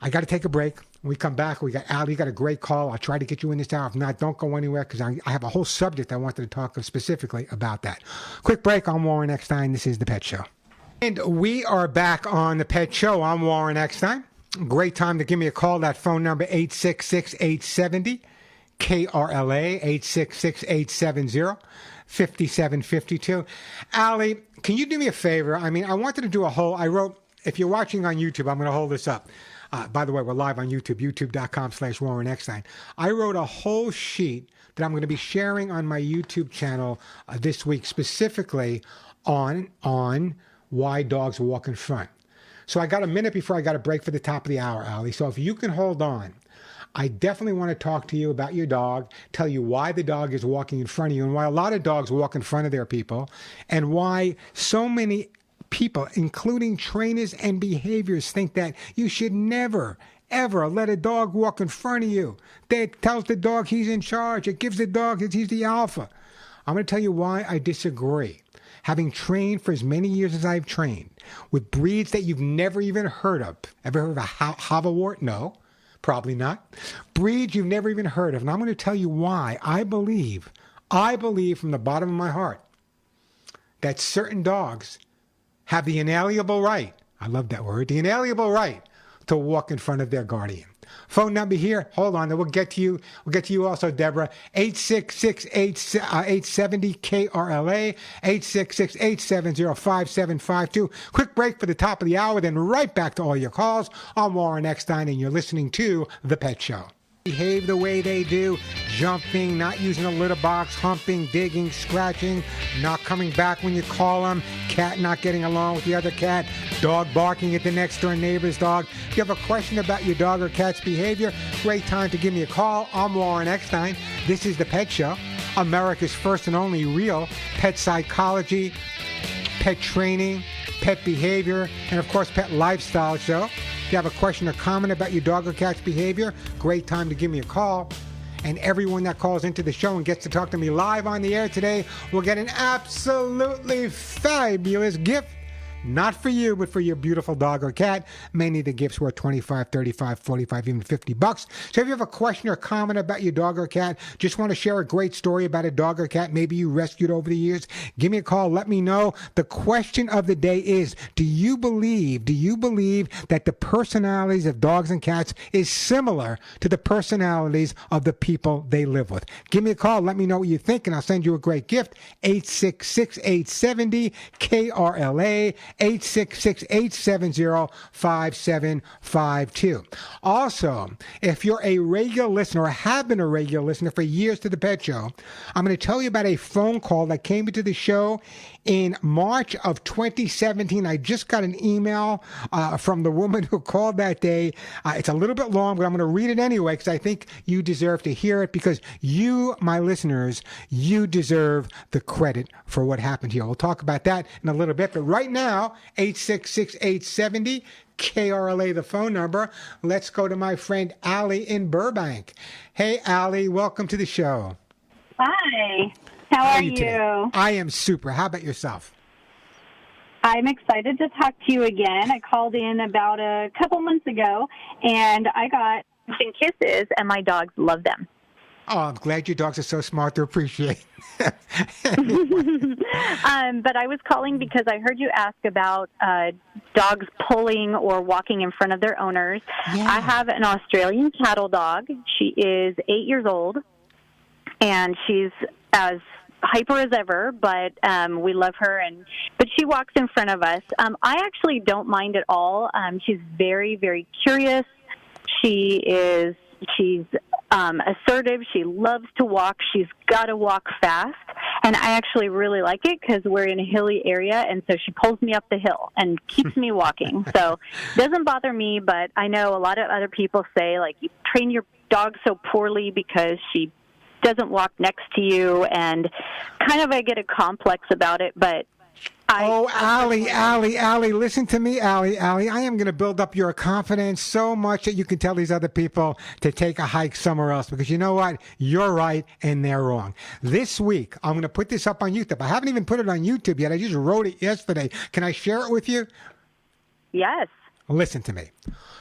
I got to take a break. When we come back, we got Allie. You got a great call. I'll try to get you in this hour. If not, don't go anywhere, because I have a whole subject I wanted to talk specifically about that. Quick break. I'm Warren Eckstein. This is The Pet Show. And we are back on The Pet Show. I'm Warren Eckstein. Great time to give me a call. That phone number, 866-870. KRLA, 866-870-5752. Allie, can you do me a favor? I wanted to do I wrote, if you're watching on YouTube, I'm going to hold this up. By the way, we're live on YouTube, youtube.com/Warren Eckstein. I wrote a whole sheet that I'm going to be sharing on my YouTube channel this week, specifically on why dogs walk in front. So I got a minute before I got a break for the top of the hour, Allie. So if you can hold on, I definitely want to talk to you about your dog, tell you why the dog is walking in front of you, and why a lot of dogs walk in front of their people, and why so many people, including trainers and behaviors, think that you should never, ever let a dog walk in front of you. That tells the dog he's in charge. It gives the dog that he's the alpha. I'm going to tell you why I disagree. Having trained for as many years as I've trained with breeds that you've never even heard of. Ever heard of a Haverwort? No, probably not. Breeds you've never even heard of. And I'm going to tell you why I believe from the bottom of my heart that certain dogs have the inalienable right, I love that word, the inalienable right to walk in front of their guardian. Phone number here. Hold on. We'll get to you. We'll get to you also, Deborah. 866-870-KRLA, 866-870-5752. Quick break for the top of the hour, then right back to all your calls. I'm Warren Eckstein, and you're listening to The Pet Show. Behave the way they do, jumping, not using a litter box, humping, digging, scratching, not coming back when you call them, cat not getting along with the other cat, dog barking at the next door neighbor's dog. If you have a question about your dog or cat's behavior, great time to give me a call. I'm Warren Eckstein. This is The Pet Show, America's first and only real pet psychology, pet training, pet behavior, and of course pet lifestyle show. If you have a question or comment about your dog or cat's behavior, great time to give me a call. And everyone that calls into the show and gets to talk to me live on the air today will get an absolutely fabulous gift. Not for you, but for your beautiful dog or cat. Many of the gifts were $25, $35, $45, even $50. So if you have a question or comment about your dog or cat, just want to share a great story about a dog or cat maybe you rescued over the years, give me a call. Let me know. The question of the day is, do you believe that the personalities of dogs and cats is similar to the personalities of the people they live with? Give me a call. Let me know what you think, and I'll send you a great gift. 866-870-KRLA. 866-870-5752. Also, if you're a regular listener or have been a regular listener for years to The Pet Show, I'm going to tell you about a phone call that came into the show in March of 2017. I just got an email from the woman who called that day. It's a little bit long, but I'm going to read it anyway because I think you deserve to hear it, because you, my listeners, you deserve the credit for what happened here. We'll talk about that in a little bit, but right now, 866-870-KRLA, the phone number. Let's go to my friend Allie in Burbank. Hey, Allie, welcome to the show. Hi. How are you? Today? I am super. How about yourself? I'm excited to talk to you again. I called in about a couple months ago, and I got kisses, and my dogs love them. Oh, I'm glad your dogs are so smart to appreciate. But I was calling because I heard you ask about dogs pulling or walking in front of their owners. Yeah. I have an Australian cattle dog. She is 8 years old, and she's as hyper as ever, but we love her, but she walks in front of us. I actually don't mind at all. She's very, very curious. She's assertive. She loves to walk. She's got to walk fast. And I actually really like it because we're in a hilly area, and so she pulls me up the hill and keeps me walking. So it doesn't bother me, but I know a lot of other people say, like, you train your dog so poorly because she doesn't walk next to you, and kind of I get a complex about it, but Allie, listen to me, Allie. I am going to build up your confidence so much that you can tell these other people to take a hike somewhere else, because you know what? You're right and they're wrong. This week, I'm going to put this up on YouTube. I haven't even put it on YouTube yet. I just wrote it yesterday. Can I share it with you? Yes. Listen to me.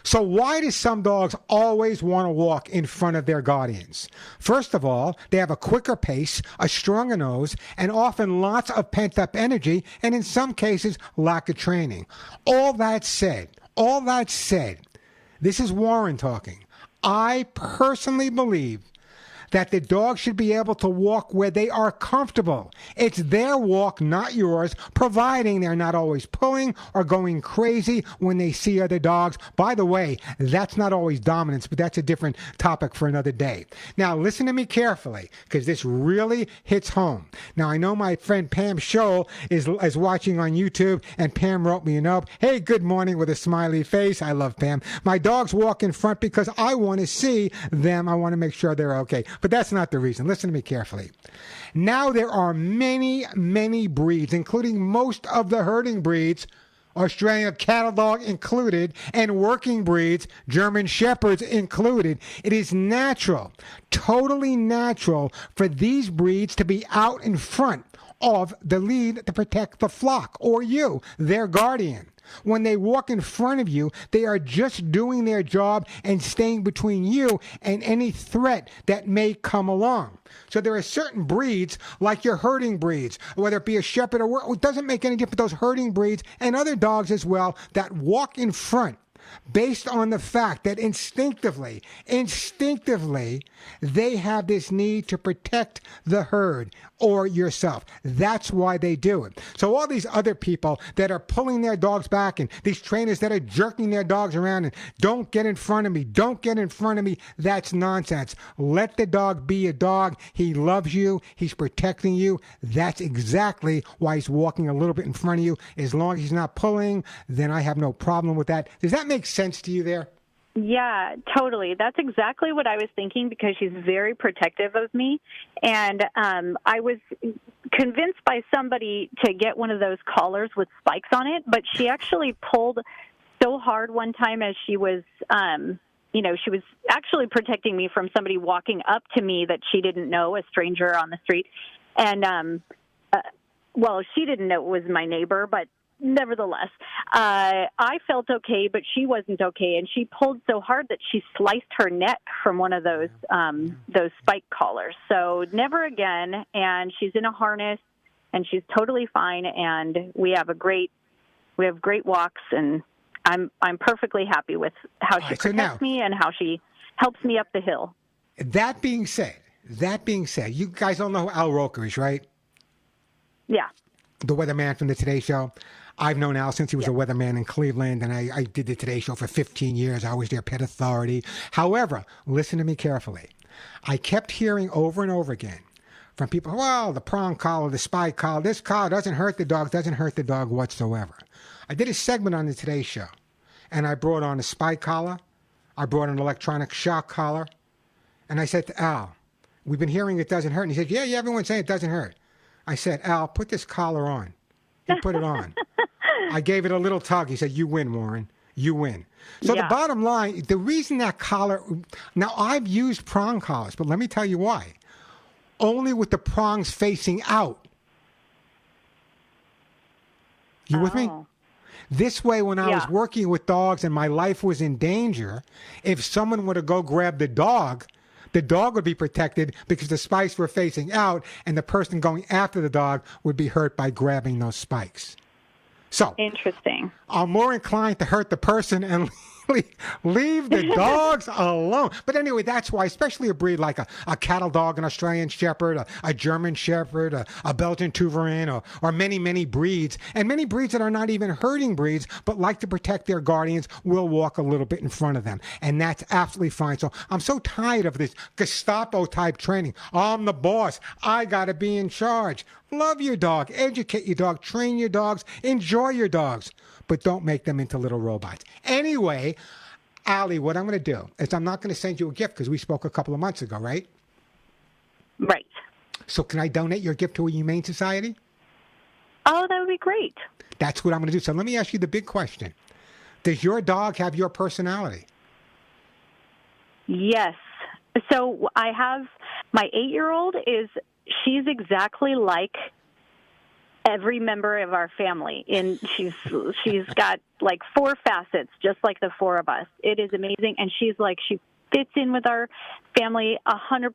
So why do some dogs always want to walk in front of their guardians? First of all, they have a quicker pace, a stronger nose, and often lots of pent-up energy, and in some cases, lack of training. All that said, this is Warren talking. I personally believe that the dog should be able to walk where they are comfortable. It's their walk, not yours, providing they're not always pulling or going crazy when they see other dogs. By the way, that's not always dominance, but that's a different topic for another day. Now, listen to me carefully, because this really hits home. Now, I know my friend Pam Scholl is watching on YouTube, and Pam wrote me a note. Hey, good morning, with a smiley face. I love Pam. My dogs walk in front because I want to see them. I want to make sure they're okay. But that's not the reason. Listen to me carefully. Now there are many, many breeds, including most of the herding breeds, Australian cattle dog included, and working breeds, German shepherds included. It is natural, totally natural, for these breeds to be out in front of the lead to protect the flock, or you, their guardian. When they walk in front of you, they are just doing their job and staying between you and any threat that may come along. So there are certain breeds, like your herding breeds, whether it be a shepherd or it doesn't make any difference, those herding breeds and other dogs as well, that walk in front based on the fact that instinctively, they have this need to protect the herd or yourself. That's why they do it. So all these other people that are pulling their dogs back and these trainers that are jerking their dogs around and don't get in front of me, that's nonsense. Let the dog be a dog. He loves you. He's protecting you. That's exactly why he's walking a little bit in front of you. As long as he's not pulling, then I have no problem with that. Does that make sense to you there? Yeah, totally. That's exactly what I was thinking, because she's very protective of me. And I was convinced by somebody to get one of those collars with spikes on it, but she actually pulled so hard one time as she was, she was actually protecting me from somebody walking up to me that she didn't know, a stranger on the street. And, she didn't know it was my neighbor, but nevertheless, I felt okay, but she wasn't okay, and she pulled so hard that she sliced her neck from one of those spike collars. So never again. And she's in a harness, and she's totally fine. And we have great walks, and I'm perfectly happy with how she protects me and how she helps me up the hill. That being said, you guys all know who Al Roker is, right? Yeah. The weatherman from the Today Show. I've known Al since he was a weatherman in Cleveland, and I did the Today Show for 15 years. I was their pet authority. However, listen to me carefully. I kept hearing over and over again from people, well, the prong collar, the spike collar, this collar doesn't hurt the dog whatsoever. I did a segment on the Today Show, and I brought on a spike collar. I brought an electronic shock collar, and I said to Al, we've been hearing it doesn't hurt. And he said, yeah, everyone's saying it doesn't hurt. I said, Al, put this collar on. He put it on. I gave it a little tug. He said, you win, Warren. You win. So the bottom line, the reason that collar, now I've used prong collars, but let me tell you why. Only with the prongs facing out. You with me? This way, when I was working with dogs and my life was in danger, if someone were to go grab the dog would be protected because the spikes were facing out, and the person going after the dog would be hurt by grabbing those spikes. So interesting. I'm more inclined to hurt the person and leave the dogs alone. But anyway, that's why, especially a breed like a cattle dog, an Australian shepherd, a German shepherd, a Belgian Tervuren, or many, many breeds, and many breeds that are not even herding breeds, but like to protect their guardians, will walk a little bit in front of them. And that's absolutely fine. So I'm so tired of this Gestapo-type training. I'm the boss. I got to be in charge. Love your dog. Educate your dog. Train your dogs. Enjoy your dogs. But don't make them into little robots. Anyway, Allie, what I'm going to do is I'm not going to send you a gift because we spoke a couple of months ago, right? Right. So can I donate your gift to a humane society? Oh, that would be great. That's what I'm going to do. So let me ask you the big question. Does your dog have your personality? Yes. So I have my 8-year-old she's exactly like every member of our family, and she's got like 4 facets, just like the 4 of us. It is amazing, and she fits in with our family 100%.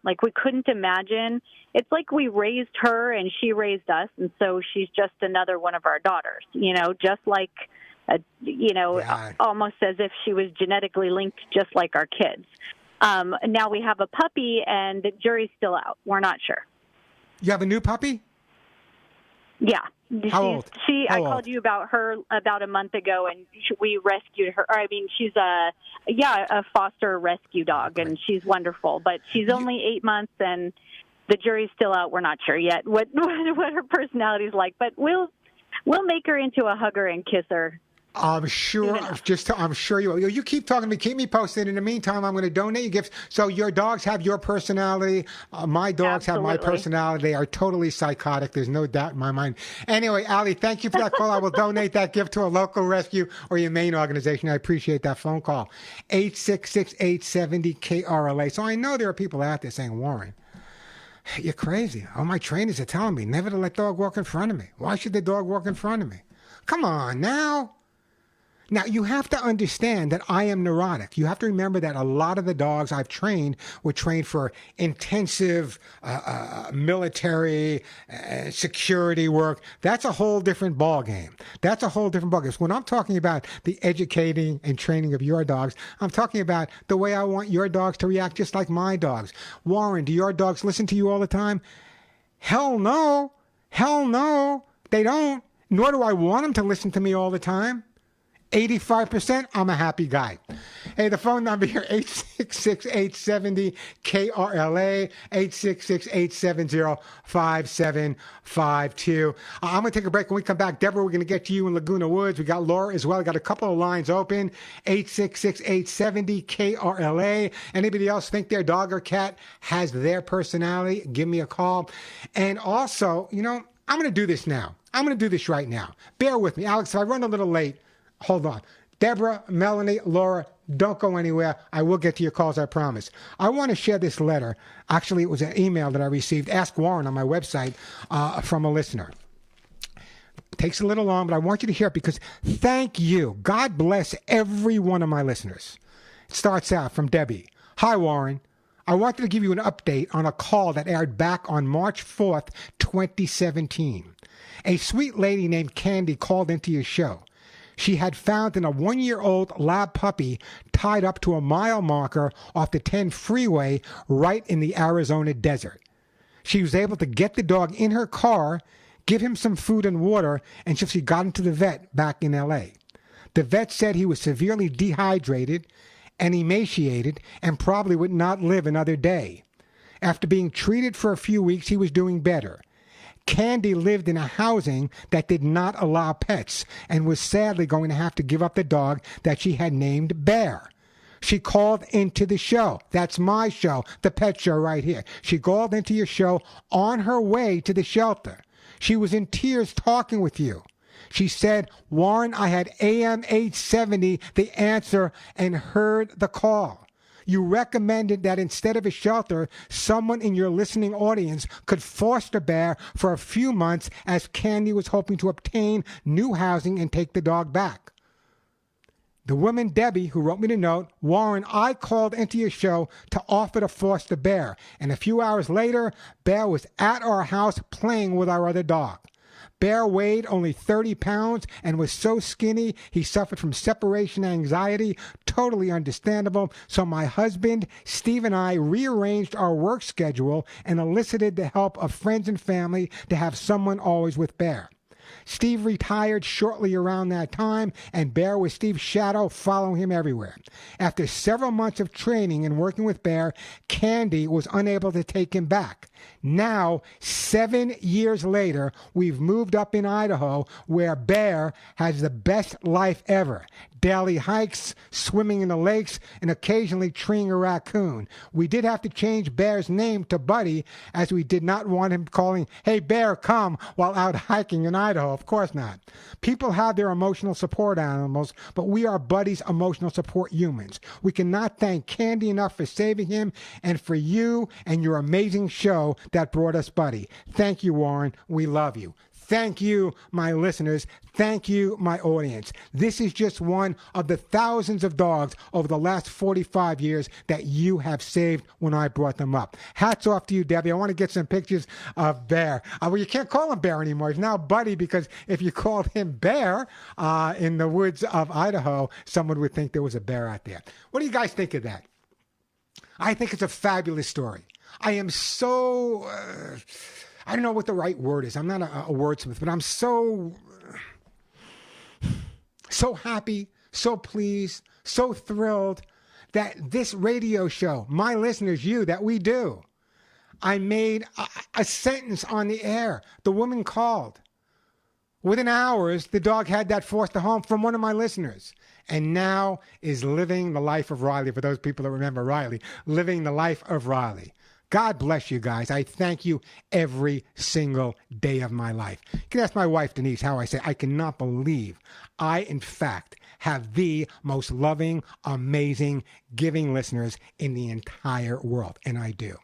Like, we couldn't imagine. It's like we raised her and she raised us, and so she's just another one of our daughters. Just like almost as if she was genetically linked, just like our kids. Now we have a puppy, and the jury's still out. We're not sure. You have a new puppy? Yeah. How old? I called you about her about a month ago, and we rescued her. She's a foster rescue dog, and she's wonderful. But she's only 8 months, and the jury's still out. We're not sure yet what her personality's like. But we'll make her into a hugger and kisser. I'm sure. I'm sure you will. You keep talking to me. Keep me posted. In the meantime, I'm going to donate you gifts. So your dogs have your personality. My dogs have my personality. They are totally psychotic. There's no doubt in my mind. Anyway, Allie, thank you for that call. I will donate that gift to a local rescue or humane organization. I appreciate that phone call. 866-870-KRLA. So I know there are people out there saying, Warren, you're crazy. All my trainers are telling me never to let dog walk in front of me. Why should the dog walk in front of me? Come on now. Now, you have to understand that I am neurotic. You have to remember that a lot of the dogs I've trained were trained for intensive military security work. That's a whole different ballgame. That's a whole different ballgame. So when I'm talking about the educating and training of your dogs, I'm talking about the way I want your dogs to react just like my dogs. Warren, do your dogs listen to you all the time? Hell no. Hell no. They don't. Nor do I want them to listen to me all the time. 85%, I'm a happy guy. Hey, the phone number here, 866-870-KRLA, 866-870-5752. I'm going to take a break. When we come back, Deborah, we're going to get to you in Laguna Woods. We got Laura as well. We got a couple of lines open, 866-870-KRLA. Anybody else think their dog or cat has their personality? Give me a call. And also, I'm going to do this now. I'm going to do this right now. Bear with me. Alex, if I run a little late, hold on. Deborah, Melanie, Laura, don't go anywhere. I will get to your calls, I promise. I want to share this letter. Actually, it was an email that I received, Ask Warren, on my website, from a listener. It takes a little long, but I want you to hear it because thank you. God bless every one of my listeners. It starts out from Debbie. Hi, Warren. I wanted to give you an update on a call that aired back on March 4th, 2017. A sweet lady named Candy called into your show. She had found a 1-year-old lab puppy tied up to a mile marker off the 10 freeway right in the Arizona desert. She was able to get the dog in her car, give him some food and water, and she got him to the vet back in L.A. The vet said he was severely dehydrated and emaciated and probably would not live another day. After being treated for a few weeks, he was doing better. Candy lived in a housing that did not allow pets and was sadly going to have to give up the dog that she had named Bear. She called into the show. That's my show, the pet show right here. She called into your show on her way to the shelter. She was in tears talking with you. She said, Warren, I had AM 870, the answer, and heard the call. You recommended that instead of a shelter, someone in your listening audience could foster Bear for a few months as Candy was hoping to obtain new housing and take the dog back. The woman, Debbie, who wrote me the note, Warren, I called into your show to offer to foster Bear, and a few hours later, Bear was at our house playing with our other dog. Bear weighed only 30 pounds and was so skinny he suffered from separation anxiety. Totally understandable. So my husband, Steve, and I rearranged our work schedule and enlisted the help of friends and family to have someone always with Bear. Steve retired shortly around that time, and Bear was Steve's shadow, following him everywhere. After several months of training and working with Bear, Candy was unable to take him back. Now, 7 years later, we've moved up in Idaho, where Bear has the best life ever. Daily hikes, swimming in the lakes, and occasionally treeing a raccoon. We did have to change Bear's name to Buddy, as we did not want him calling, hey, Bear, come, while out hiking in Idaho. Of course not. People have their emotional support animals, but we are Buddy's emotional support humans. We cannot thank Candy enough for saving him and for you and your amazing show that brought us Buddy. Thank you, Warren. We love you. Thank you, my listeners. Thank you, my audience. This is just one of the thousands of dogs over the last 45 years that you have saved when I brought them up. Hats off to you, Debbie. I want to get some pictures of Bear. Well, you can't call him Bear anymore. He's now Buddy, because if you called him Bear in the woods of Idaho, someone would think there was a bear out there. What do you guys think of that? I think it's a fabulous story. I am so... I don't know what the right word is. I'm not a wordsmith, but I'm so happy, so pleased, so thrilled that this radio show, my listeners, you, that we do. I made a sentence on the air. The woman called. Within hours, the dog had that foster home from one of my listeners, and now is living the life of Riley. For those people that remember Riley, living the life of Riley. God bless you guys. I thank you every single day of my life. You can ask my wife, Denise, how I say, I cannot believe I, in fact, have the most loving, amazing, giving listeners in the entire world. And I do.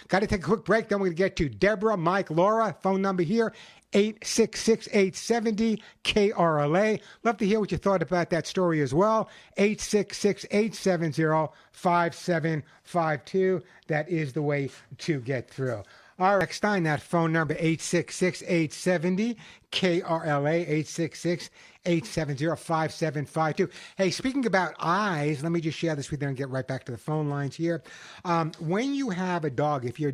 Got to take a quick break. Then we're going to get to Deborah, Mike, Laura. Phone number here, 866-870-KRLA. Love to hear what you thought about that story as well. 866-870-5752. That is the way to get through. All right, Eckstein, that phone number, 866-870-KRLA, 870-5752. Hey, speaking about eyes, let me just share this with you and get right back to the phone lines here. When you have a dog, if you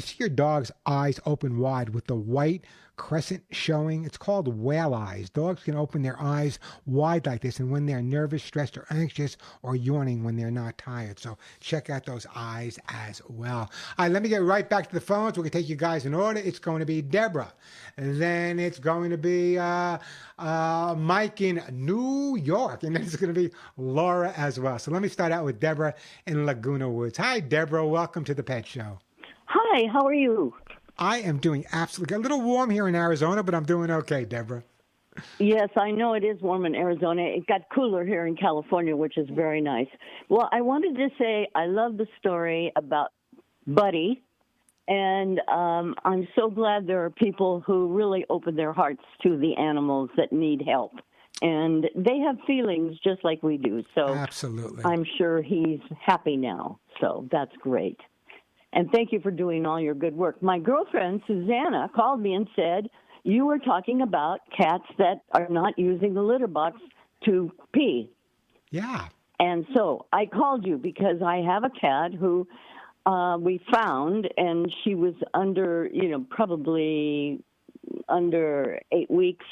see your dog's eyes open wide with the white crescent showing, it's called whale eyes. Dogs can open their eyes wide like this, and when they're nervous, stressed, or anxious, or yawning when they're not tired. So check out those eyes as well. All right, let me get right back to the phones. We're going to take you guys in order. It's going to be Deborah. And then it's going to be Mike in New York. And then it's going to be Laura as well. So let me start out with Deborah in Laguna Woods. Hi, Deborah. Welcome to the Pet Show. Hi, how are you? I am doing absolutely, a little warm here in Arizona, but I'm doing okay, Deborah. Yes, I know it is warm in Arizona. It got cooler here in California, which is very nice. Well, I wanted to say I love the story about Buddy, and I'm so glad there are people who really open their hearts to the animals that need help. And they have feelings just like we do. So absolutely. I'm sure he's happy now. So that's great. And thank you for doing all your good work. My girlfriend, Susanna, called me and said, you were talking about cats that are not using the litter box to pee. Yeah. And so I called you because I have a cat who we found, and she was probably under 8 weeks.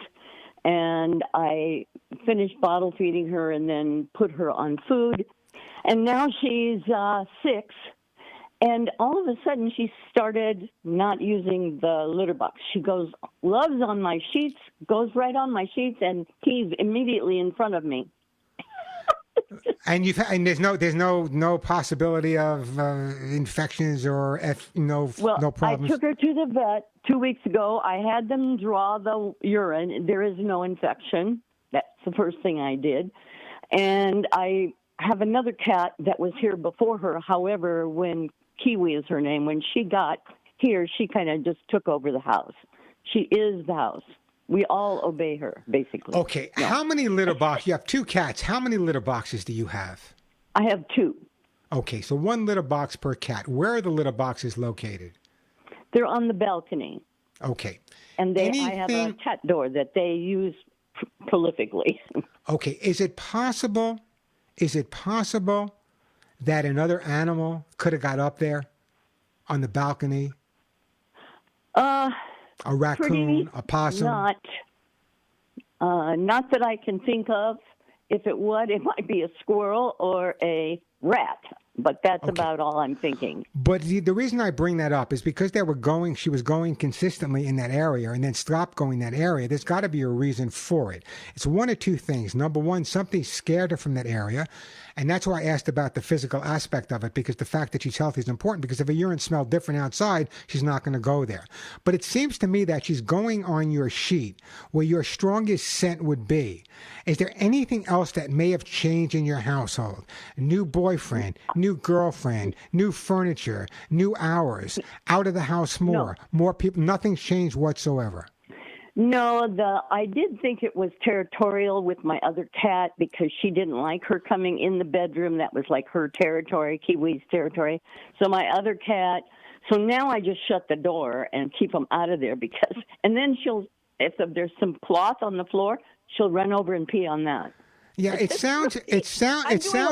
And I finished bottle feeding her and then put her on food. And now she's 6. And all of a sudden, she started not using the litter box. She loves on my sheets, goes right on my sheets, and pees immediately in front of me. And there's no possibility of infections or no problems. I took her to the vet 2 weeks ago. I had them draw the urine. There is no infection. That's the first thing I did, and I have another cat that was here before her. However, when Kiwi is her name, when she got here, she kind of just took over the house. She is the house. We all obey her, basically. Okay. Yeah. How many litter boxes? You have 2 cats. How many litter boxes do you have? I have 2. Okay. So 1 litter box per cat. Where are the litter boxes located? They're on the balcony. Okay. And I have a cat door that they use prolifically. Okay. Is it possible that another animal could have got up there on the balcony? A raccoon, a possum? Not that I can think of. If it would, it might be a squirrel or a rat. But that's about all I'm thinking. But the reason I bring that up is because she was going consistently in that area and then stopped going that area. There's got to be a reason for it. It's one of 2 things. Number one, something scared her from that area. And that's why I asked about the physical aspect of it, because the fact that she's healthy is important, because if her urine smelled different outside, she's not going to go there. But it seems to me that she's going on your sheet where your strongest scent would be. Is there anything else that may have changed in your household? New boyfriend, new girlfriend, new furniture, new hours, out of the house more people, nothing's changed whatsoever? No, I did think it was territorial with my other cat because she didn't like her coming in the bedroom. That was like her territory, Kiwi's territory. So my other cat, so now I just shut the door and keep them out of there and then if there's some cloth on the floor, she'll run over and pee on that. Yeah, it sounds a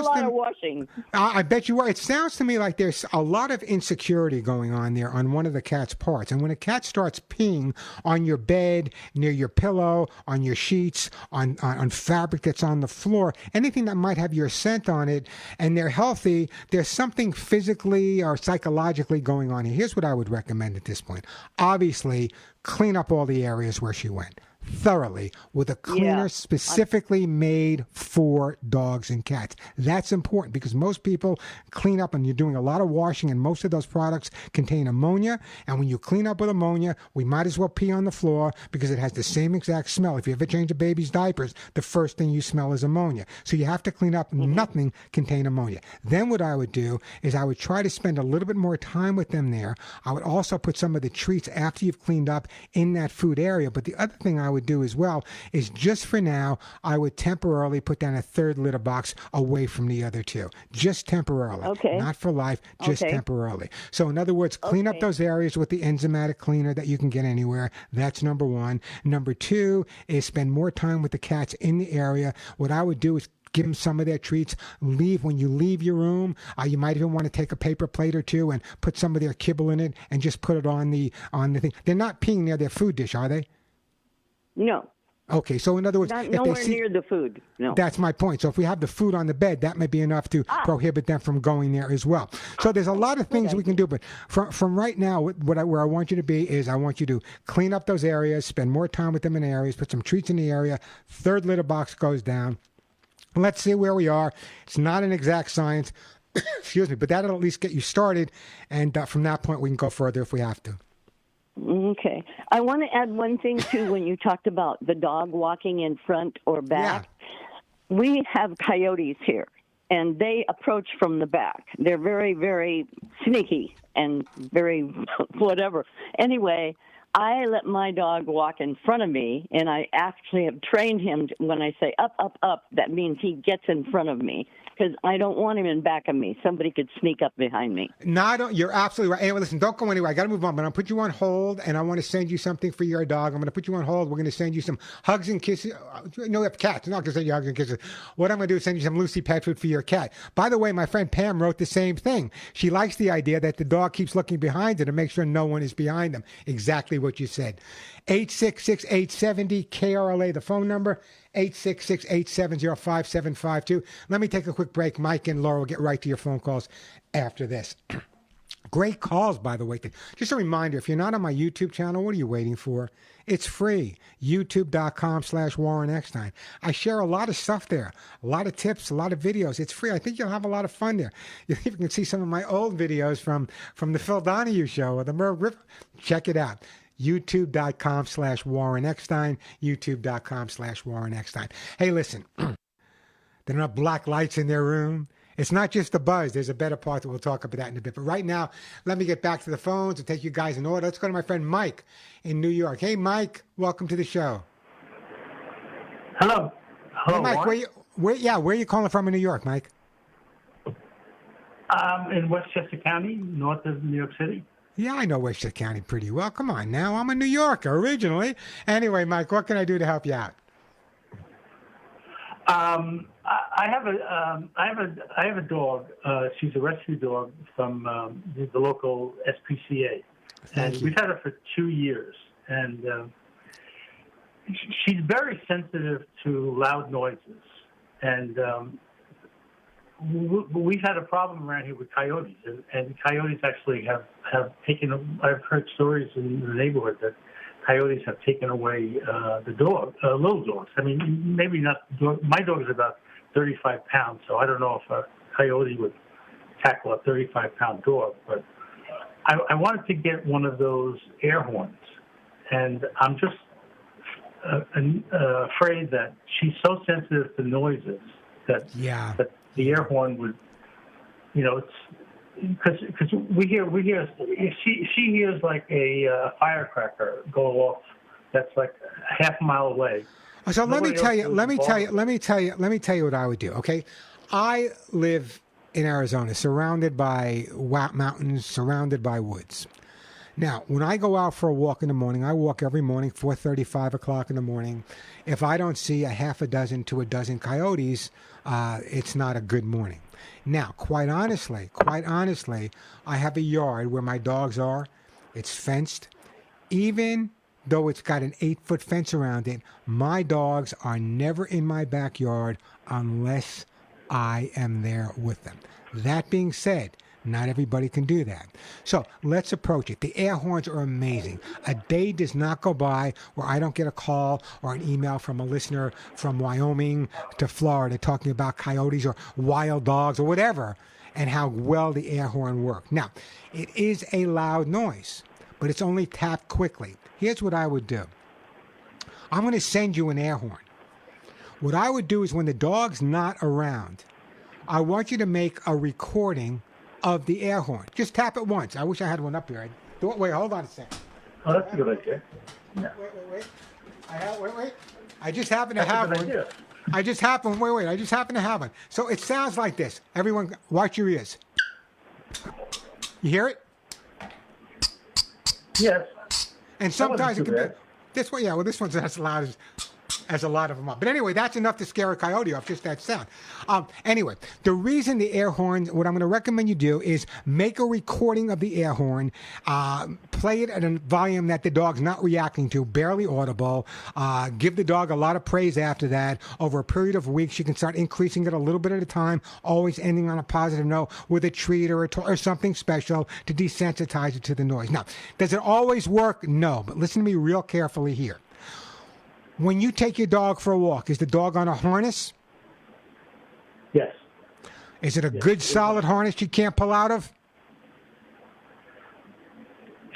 lot of washing. I bet you are. It sounds to me like there's a lot of insecurity going on there on one of the cat's parts. And when a cat starts peeing on your bed, near your pillow, on your sheets, on fabric that's on the floor, anything that might have your scent on it, and they're healthy, there's something physically or psychologically going on here. Here's what I would recommend at this point. Obviously, clean up all the areas where she went. thoroughly with a cleaner specifically made for dogs and cats. That's important because most people clean up and you're doing a lot of washing, and most of those products contain ammonia. And when you clean up with ammonia, we might as well pee on the floor because it has the same exact smell. If you ever change a baby's diapers, the first thing you smell is ammonia. So you have to clean up. Nothing contain ammonia. Then what I would do is I would try to spend a little bit more time with them there. I would also put some of the treats after you've cleaned up in that food area. But the other thing I would do as well is just for now, I would temporarily put down a third litter box away from the other two. Just temporarily. Okay. Not for life, just temporarily. So in other words, clean up those areas with the enzymatic cleaner that you can get anywhere. That's number one. Number two is spend more time with the cats in the area. What I would do is give them some of their treats. When you leave your room, you might even want to take a paper plate or two and put some of their kibble in it and just put it on the thing. They're not peeing near their food dish, are they? No. Okay, so in other words, Nowhere near the food. No. That's my point. So if we have the food on the bed, that may be enough to prohibit them from going there as well. So there's a lot of things we can do, but from right now, where I want you to be is I want you to clean up those areas, spend more time with them in areas, put some treats in the area. Third litter box goes down. Let's see where we are. It's not an exact science, excuse me, but that'll at least get you started, and from that point we can go further if we have to. Okay. I want to add one thing, too, when you talked about the dog walking in front or back. Yeah. We have coyotes here, and they approach from the back. They're very, very sneaky and very whatever. Anyway, I let my dog walk in front of me, and I actually have trained him when I say up, up, up, that means he gets in front of me because I don't want him in back of me. Somebody could sneak up behind me. No, you're absolutely right. Anyway, listen, don't go anywhere. I got to move on, but I'll put you on hold, and I want to send you something for your dog. I'm going to put you on hold. We're going to send you some hugs and kisses. No, we have cats. I'm not going to send you hugs and kisses. What I'm going to do is send you some Lucy pet food for your cat. By the way, my friend Pam wrote the same thing. She likes the idea that the dog keeps looking behind it to make sure no one is behind them. Exactly what you said. 866-870-KRLA, the phone number, 866-870-5752. Let me take a quick break. Mike and Laura will get right to your phone calls after this. Great calls, by the way. Just a reminder, if you're not on my YouTube channel, what are you waiting for? It's free. YouTube.com/Warren Eckstein. I share a lot of stuff there, a lot of tips, a lot of videos. It's free. I think you'll have a lot of fun there. You even can see some of my old videos from the Phil Donahue show or the Merv Griffin. Check it out. YouTube.com/Warren Eckstein. YouTube.com/Warren Eckstein. Hey, listen, there are not black lights in their room. It's not just the buzz. There's a better part that we'll talk about that in a bit. But right now, let me get back to the phones and take you guys in order. Let's go to my friend Mike in New York. Hey, Mike, welcome to the show. Hello. Hello, hey, Mike, where are you calling from in New York, Mike? In Westchester County, north of New York City. Yeah, I know Westchester County pretty well. Come on now. I'm a New Yorker originally. Anyway, Mike, what can I do to help you out? I have a dog. She's a rescue dog from the local SPCA, and we've had her for 2 years. And she's very sensitive to loud noises, and we've had a problem around here with coyotes, and coyotes actually have taken. I've heard stories in the neighborhood that coyotes have taken away the dog, little dogs. I mean, maybe not. My dog is about 35 pounds, so I don't know if a coyote would tackle a 35-pound dog. But I wanted to get one of those air horns, and I'm just afraid that she's so sensitive to noises that the air horn would, because we hear she hears like a firecracker go off that's like half a mile away. So let me tell you what I would do. Okay, I live in Arizona, surrounded by mountains, surrounded by woods. Now, when I go out for a walk in the morning, I walk every morning, 4:30, 5 o'clock in the morning. If I don't see a half a dozen to a dozen coyotes, it's not a good morning. Now, quite honestly, I have a yard where my dogs are. It's fenced. Even though it's got an 8-foot fence around it, my dogs are never in my backyard unless I am there with them. That being said, Not everybody can do that. So let's approach it. The air horns are amazing. A day does not go by where I don't get a call or an email from a listener from Wyoming to Florida talking about coyotes or wild dogs or whatever and how well the air horn works. Now, it is a loud noise, but it's only tapped quickly. Here's what I would do. I'm going to send you an air horn. What I would do is when the dog's not around, I want you to make a recording of the air horn. Just tap it once. I wish I had one up here. Wait, hold on a second. Oh, that's a good idea. Yeah. Wait. I just happen to have one. I just happen to have one. So it sounds like this. Everyone, watch your ears. You hear it? Yes. And sometimes it can be this one. Yeah, well, this one's as loud as a lot of them are. But anyway, that's enough to scare a coyote off, just that sound. Anyway, the reason the air horn, what I'm going to recommend you do is make a recording of the air horn, play it at a volume that the dog's not reacting to, barely audible, give the dog a lot of praise after that. Over a period of weeks, you can start increasing it a little bit at a time, always ending on a positive note with a treat or something special to desensitize it to the noise. Now, does it always work? No, but listen to me real carefully here. When you take your dog for a walk, is the dog on a harness? Yes. Is it a good, solid harness she can't pull out of?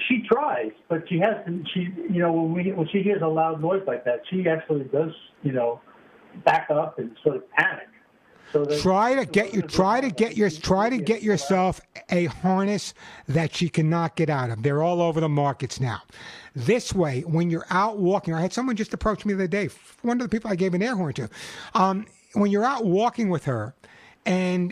She tries, but she hasn't. When she hears a loud noise like that, she actually does, back up and sort of panic. So try to get yourself a harness that she cannot get out of. They're all over the markets now. This way, when you're out walking, I had someone just approach me the other day. One of the people I gave an air horn to. When you're out walking with her, and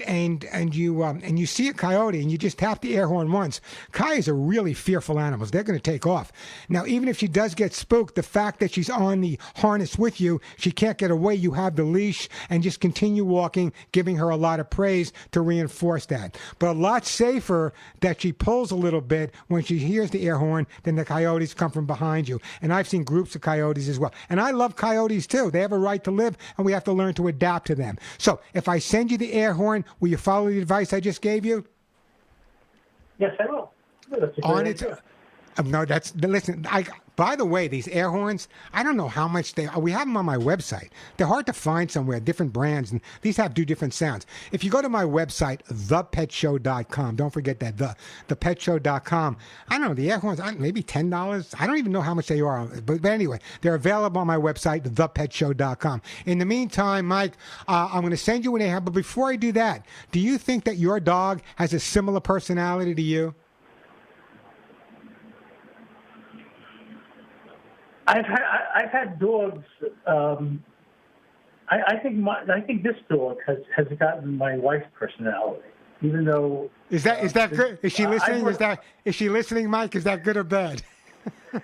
you see a coyote and you just tap the air horn once, coyotes are really fearful animals. They're going to take off. Now, even if she does get spooked, the fact that she's on the harness with you, she can't get away. You have the leash and just continue walking, giving her a lot of praise to reinforce that. But a lot safer that she pulls a little bit when she hears the air horn than the coyotes come from behind you. And I've seen groups of coyotes as well. And I love coyotes too. They have a right to live and we have to learn to adapt to them. So if I send you the air horn, will you follow the advice I just gave you? Yes, I will. That's a great idea. No, listen, by the way, these air horns, I don't know how much we have them on my website. They're hard to find somewhere, different brands, and these do different sounds. If you go to my website, thepetshow.com, don't forget that, thepetshow.com, I don't know, the air horns, maybe $10. I don't even know how much they are, but anyway, they're available on my website, thepetshow.com. In the meantime, Mike, I'm going to send you an air horn, but before I do that, do you think that your dog has a similar personality to you? I've had dogs. I think this dog has gotten my wife's personality, even though. Is that good? Is she listening? Is she listening, Mike? Is that good or bad? No,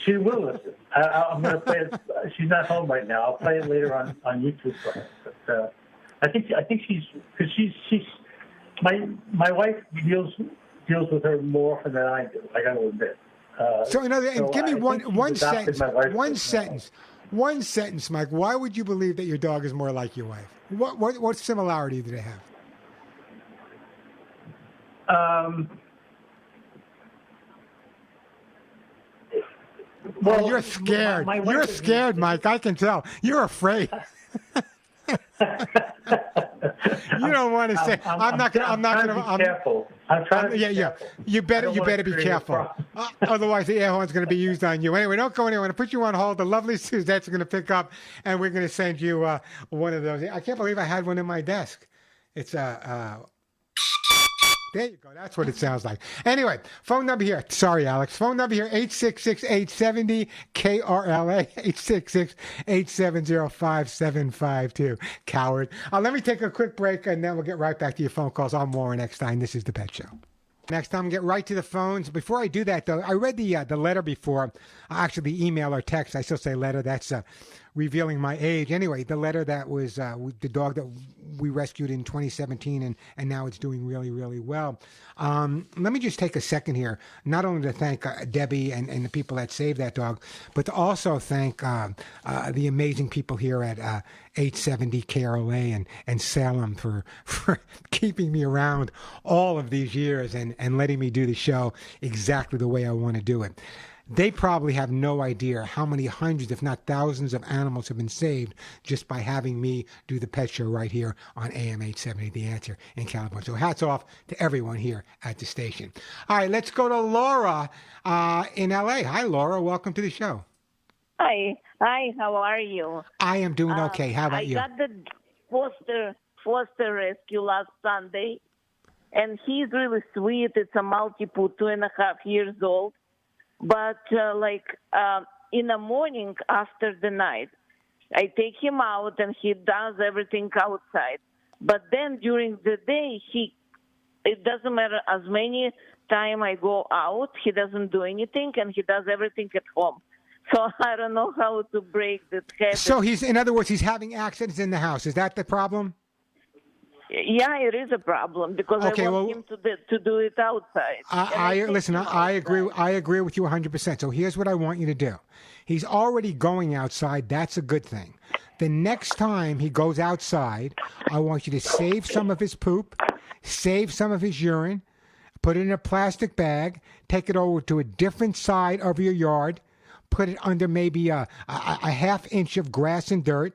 she will listen. I'm going to play it. She's not home right now. I'll play it later on YouTube for her. But I think she's my wife deals with her more often than I do. I got to admit. Give me one sentence, Mike. Why would you believe that your dog is more like your wife? What similarity do they have? Well, you're scared. You're scared, Mike. I can tell. You're afraid. You don't want to say. I'm not going to. Be careful. I'm trying to be careful. You better be careful. Otherwise, the air horn's going to be used on you. Anyway, don't go anywhere. I'm going to put you on hold. The lovely Suzette's going to pick up, and we're going to send you one of those. I can't believe I had one in my desk. It's there you go. That's what it sounds like. Anyway, phone number here. Sorry, Alex. Phone number here, 866-870-KRLA, 866-870-5752. Coward. Let me take a quick break, and then we'll get right back to your phone calls. I'm Warren Eckstein. This is The Pet Show. Next time, get right to the phones. Before I do that, though, I read the letter before. Actually, the email or text. I still say letter. That's revealing my age. Anyway, the letter that was the dog that we rescued in 2017, and now it's doing really, really well. Let me just take a second here, not only to thank Debbie and the people that saved that dog, but to also thank the amazing people here at 870 KRLA and Salem for keeping me around all of these years and letting me do the show exactly the way I want to do it. They probably have no idea how many hundreds, if not thousands, of animals have been saved just by having me do the pet show right here on AM 870, The Answer in California. So hats off to everyone here at the station. All right, let's go to Laura in LA. Hi, Laura. Welcome to the show. Hi, how are you? I am doing okay. How about you? I got the foster rescue last Sunday, and he's really sweet. It's a Maltipoo, 2.5 years old. But in the morning after the night, I take him out and he does everything outside. But then during the day, it doesn't matter as many time I go out, he doesn't do anything and he does everything at home. So I don't know how to break this habit. So in other words, he's having accidents in the house. Is that the problem? Yeah, it is a problem because I want him to do it outside. I agree with you 100%. So here's what I want you to do. He's already going outside. That's a good thing. The next time he goes outside, I want you to save some of his poop, save some of his urine, put it in a plastic bag, take it over to a different side of your yard, put it under maybe a half inch of grass and dirt.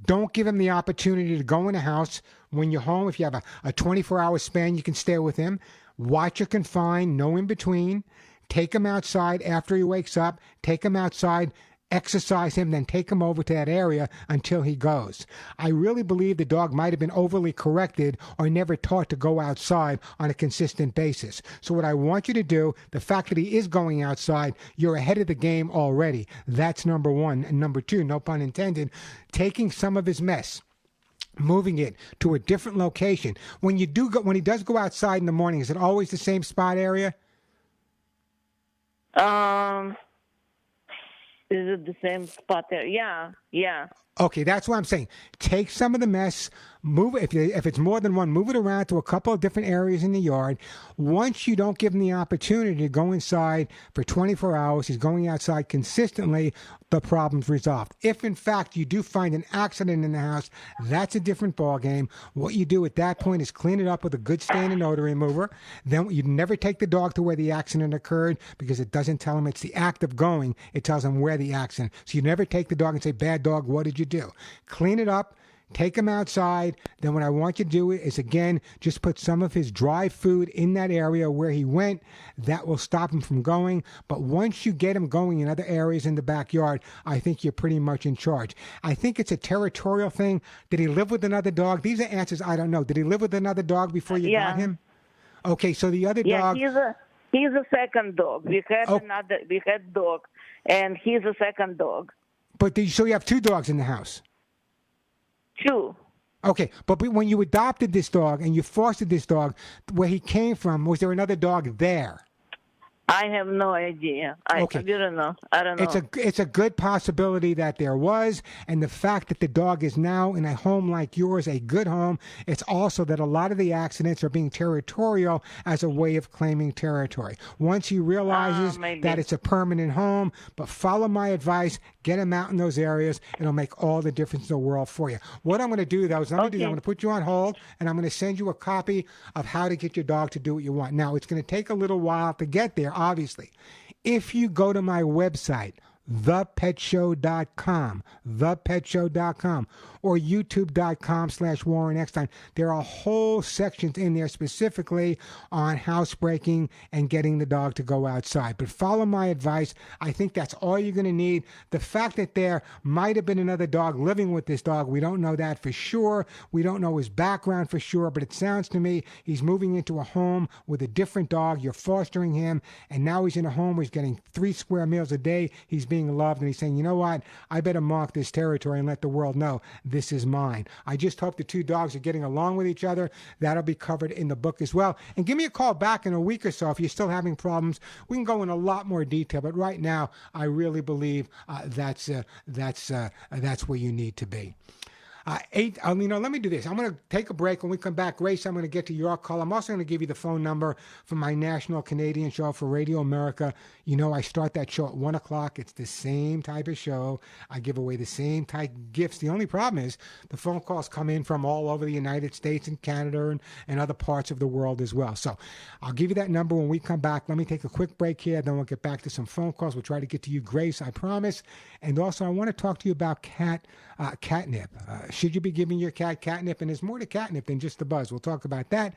Don't give him the opportunity to go in the house. When you're home, if you have a 24-hour span, you can stay with him. Watch or confine, no in between. Take him outside after he wakes up. Take him outside, exercise him, then take him over to that area until he goes. I really believe the dog might have been overly corrected or never taught to go outside on a consistent basis. So what I want you to do, the fact that he is going outside, you're ahead of the game already. That's number one. And number two, no pun intended, taking some of his mess, moving it to a different location. When he does go outside in the morning, is it always the same spot area? Is it the same spot there? Yeah. Okay, that's what I'm saying. Take some of the mess, move it. If it's more than one, move it around to a couple of different areas in the yard. Once you don't give him the opportunity to go inside for 24 hours, he's going outside consistently, the problem's resolved. If, in fact, you do find an accident in the house, that's a different ballgame. What you do at that point is clean it up with a good stain and odor remover. Then you never take the dog to where the accident occurred because it doesn't tell him it's the act of going. It tells him where the accident. So you never take the dog and say, bad dog, what did you do? Clean it up. Take him outside. Then what I want you to do is, again, just put some of his dry food in that area where he went. That will stop him from going. But once you get him going in other areas in the backyard, I think you're pretty much in charge. I think it's a territorial thing. Did he live with another dog? These are answers I don't know. Did he live with another dog before you got him? Okay, so the other dog... Yeah, he's a second dog. We had dog, and he's a second dog. But so you have two dogs in the house? Two. Okay, but when you adopted this dog and you fostered this dog, where he came from, was there another dog there? I have no idea. I don't know. It's a good possibility that there was, and the fact that the dog is now in a home like yours, a good home, it's also that a lot of the accidents are being territorial as a way of claiming territory. Once he realizes that it's a permanent home, but follow my advice, get him out in those areas, it'll make all the difference in the world for you. What I'm going to do, though, is I'm going to put you on hold, and I'm going to send you a copy of how to get your dog to do what you want. Now, it's going to take a little while to get there, obviously. If you go to my website, thepetshow.com, or youtube.com/Warren Eckstein. There are whole sections in there specifically on housebreaking and getting the dog to go outside. But follow my advice. I think that's all you're going to need. The fact that there might have been another dog living with this dog, we don't know that for sure. We don't know his background for sure, but it sounds to me he's moving into a home with a different dog. You're fostering him, and now he's in a home where he's getting 3 square meals a day. He's being being loved, and he's saying, you know what, I better mark this territory and let the world know this is mine. I just hope the two dogs are getting along with each other. That'll be covered in the book as well. And give me a call back in a week or so if you're still having problems. We can go in a lot more detail, but right now, I really believe that's where you need to be. Let me do this. I'm going to take a break. When we come back, Grace, I'm going to get to your call. I'm also going to give you the phone number for my national Canadian show for Radio America. You know, I start that show at 1 o'clock. It's the same type of show. I give away the same type of gifts. The only problem is the phone calls come in from all over the United States and Canada and other parts of the world as well. So I'll give you that number when we come back. Let me take a quick break here. Then we'll get back to some phone calls. We'll try to get to you, Grace, I promise. And also, I want to talk to you about catnip. Should you be giving your cat catnip? And there's more to catnip than just the buzz. We'll talk about that.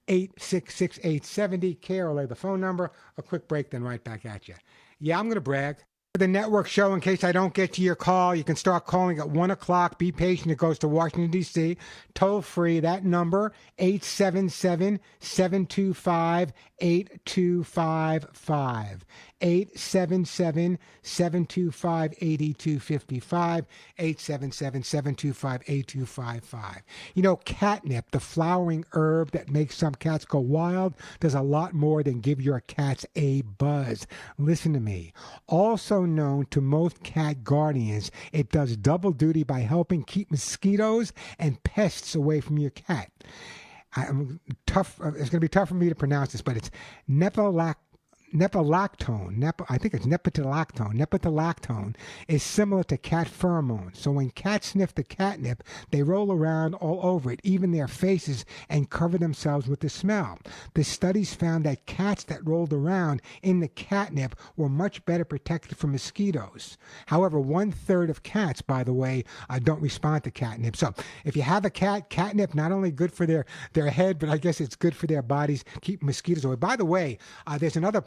866-870-KRLA, the phone number. A quick break, then right back at you. Yeah, I'm going to brag. The network show, in case I don't get to your call, you can start calling at 1 o'clock. Be patient. It goes to Washington, D.C. Toll free. That number, 877-725-8255. 877-725-8255. 877-725-8255. You know, catnip, the flowering herb that makes some cats go wild, does a lot more than give your cats a buzz. Listen to me. Also known to most cat guardians, it does double duty by helping keep mosquitoes and pests away from your cat. It's going to be tough for me to pronounce this, but it's nepilactone. I think it's nepitolactone. Nepitolactone is similar to cat pheromones. So when cats sniff the catnip, they roll around all over it, even their faces, and cover themselves with the smell. The studies found that cats that rolled around in the catnip were much better protected from mosquitoes. However, 1/3 of cats, by the way, don't respond to catnip. So if you have a cat, catnip not only good for their head, but I guess it's good for their bodies, keep mosquitoes away. By the way, there's another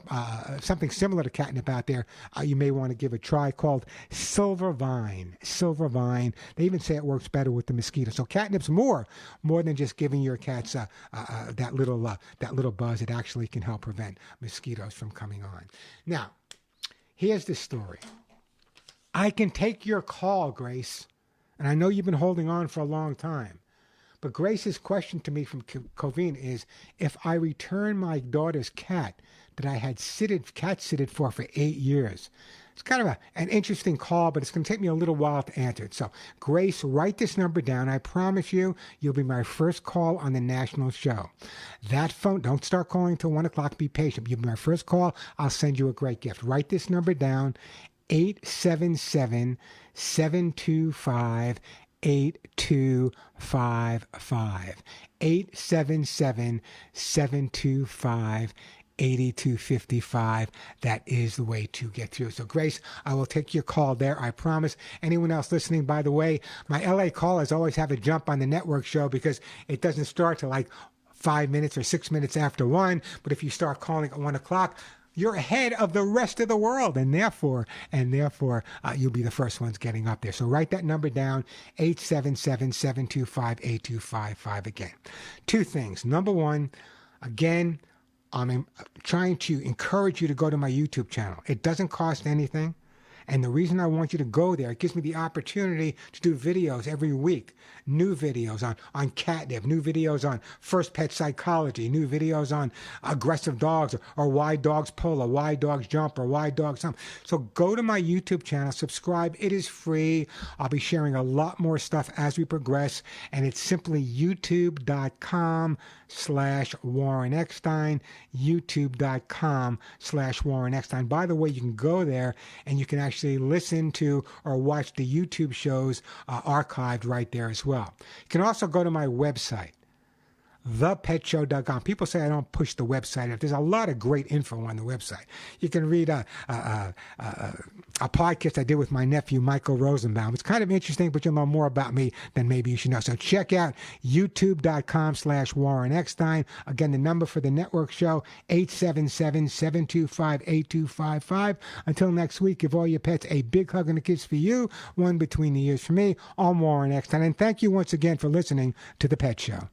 something similar to catnip out there you may want to give a try called silver vine. Silver vine. They even say it works better with the mosquitoes. So catnip's more than just giving your cats that little buzz. It actually can help prevent mosquitoes from coming on. Now, here's the story. I can take your call, Grace, and I know you've been holding on for a long time. But Grace's question to me from Covina is, if I return my daughter's cat that I had cat-sitted for 8 years. It's kind of an interesting call, but it's going to take me a little while to answer it. So, Grace, write this number down. I promise you'll be my first call on the national show. That phone, don't start calling until 1 o'clock. Be patient. You'll be my first call. I'll send you a great gift. Write this number down, 877-725-8255. 877-725-8255. That is the way to get through. So, Grace, I will take your call there, I promise. Anyone else listening, by the way, my LA callers always have a jump on the network show because it doesn't start till like 5 minutes or 6 minutes after 1. But if you start calling at 1 o'clock, you're ahead of the rest of the world, and therefore, you'll be the first ones getting up there. So write that number down, 877-725-8255 again. Two things. Number one, again, I'm trying to encourage you to go to my YouTube channel. It doesn't cost anything. And the reason I want you to go there, it gives me the opportunity to do videos every week. New videos on catnip, new videos on first pet psychology, new videos on aggressive dogs or why dogs pull or why dogs jump or why dogs jump. So go to my YouTube channel, subscribe. It is free. I'll be sharing a lot more stuff as we progress. And it's simply youtube.com/Warren Eckstein, youtube.com/Warren Eckstein. By the way, you can go there and you can actually listen to or watch the YouTube shows archived right there as well. You can also go to my website, thepetshow.com. People say I don't push the website up. There's a lot of great info on the website. You can read a podcast I did with my nephew, Michael Rosenbaum. It's kind of interesting, but you'll know more about me than maybe you should know. So check out youtube.com/Warren Eckstein. Again, the number for the network show, 877-725-8255. Until next week, give all your pets a big hug and a kiss for you, one between the ears for me. I'm Warren Eckstein, and thank you once again for listening to The Pet Show.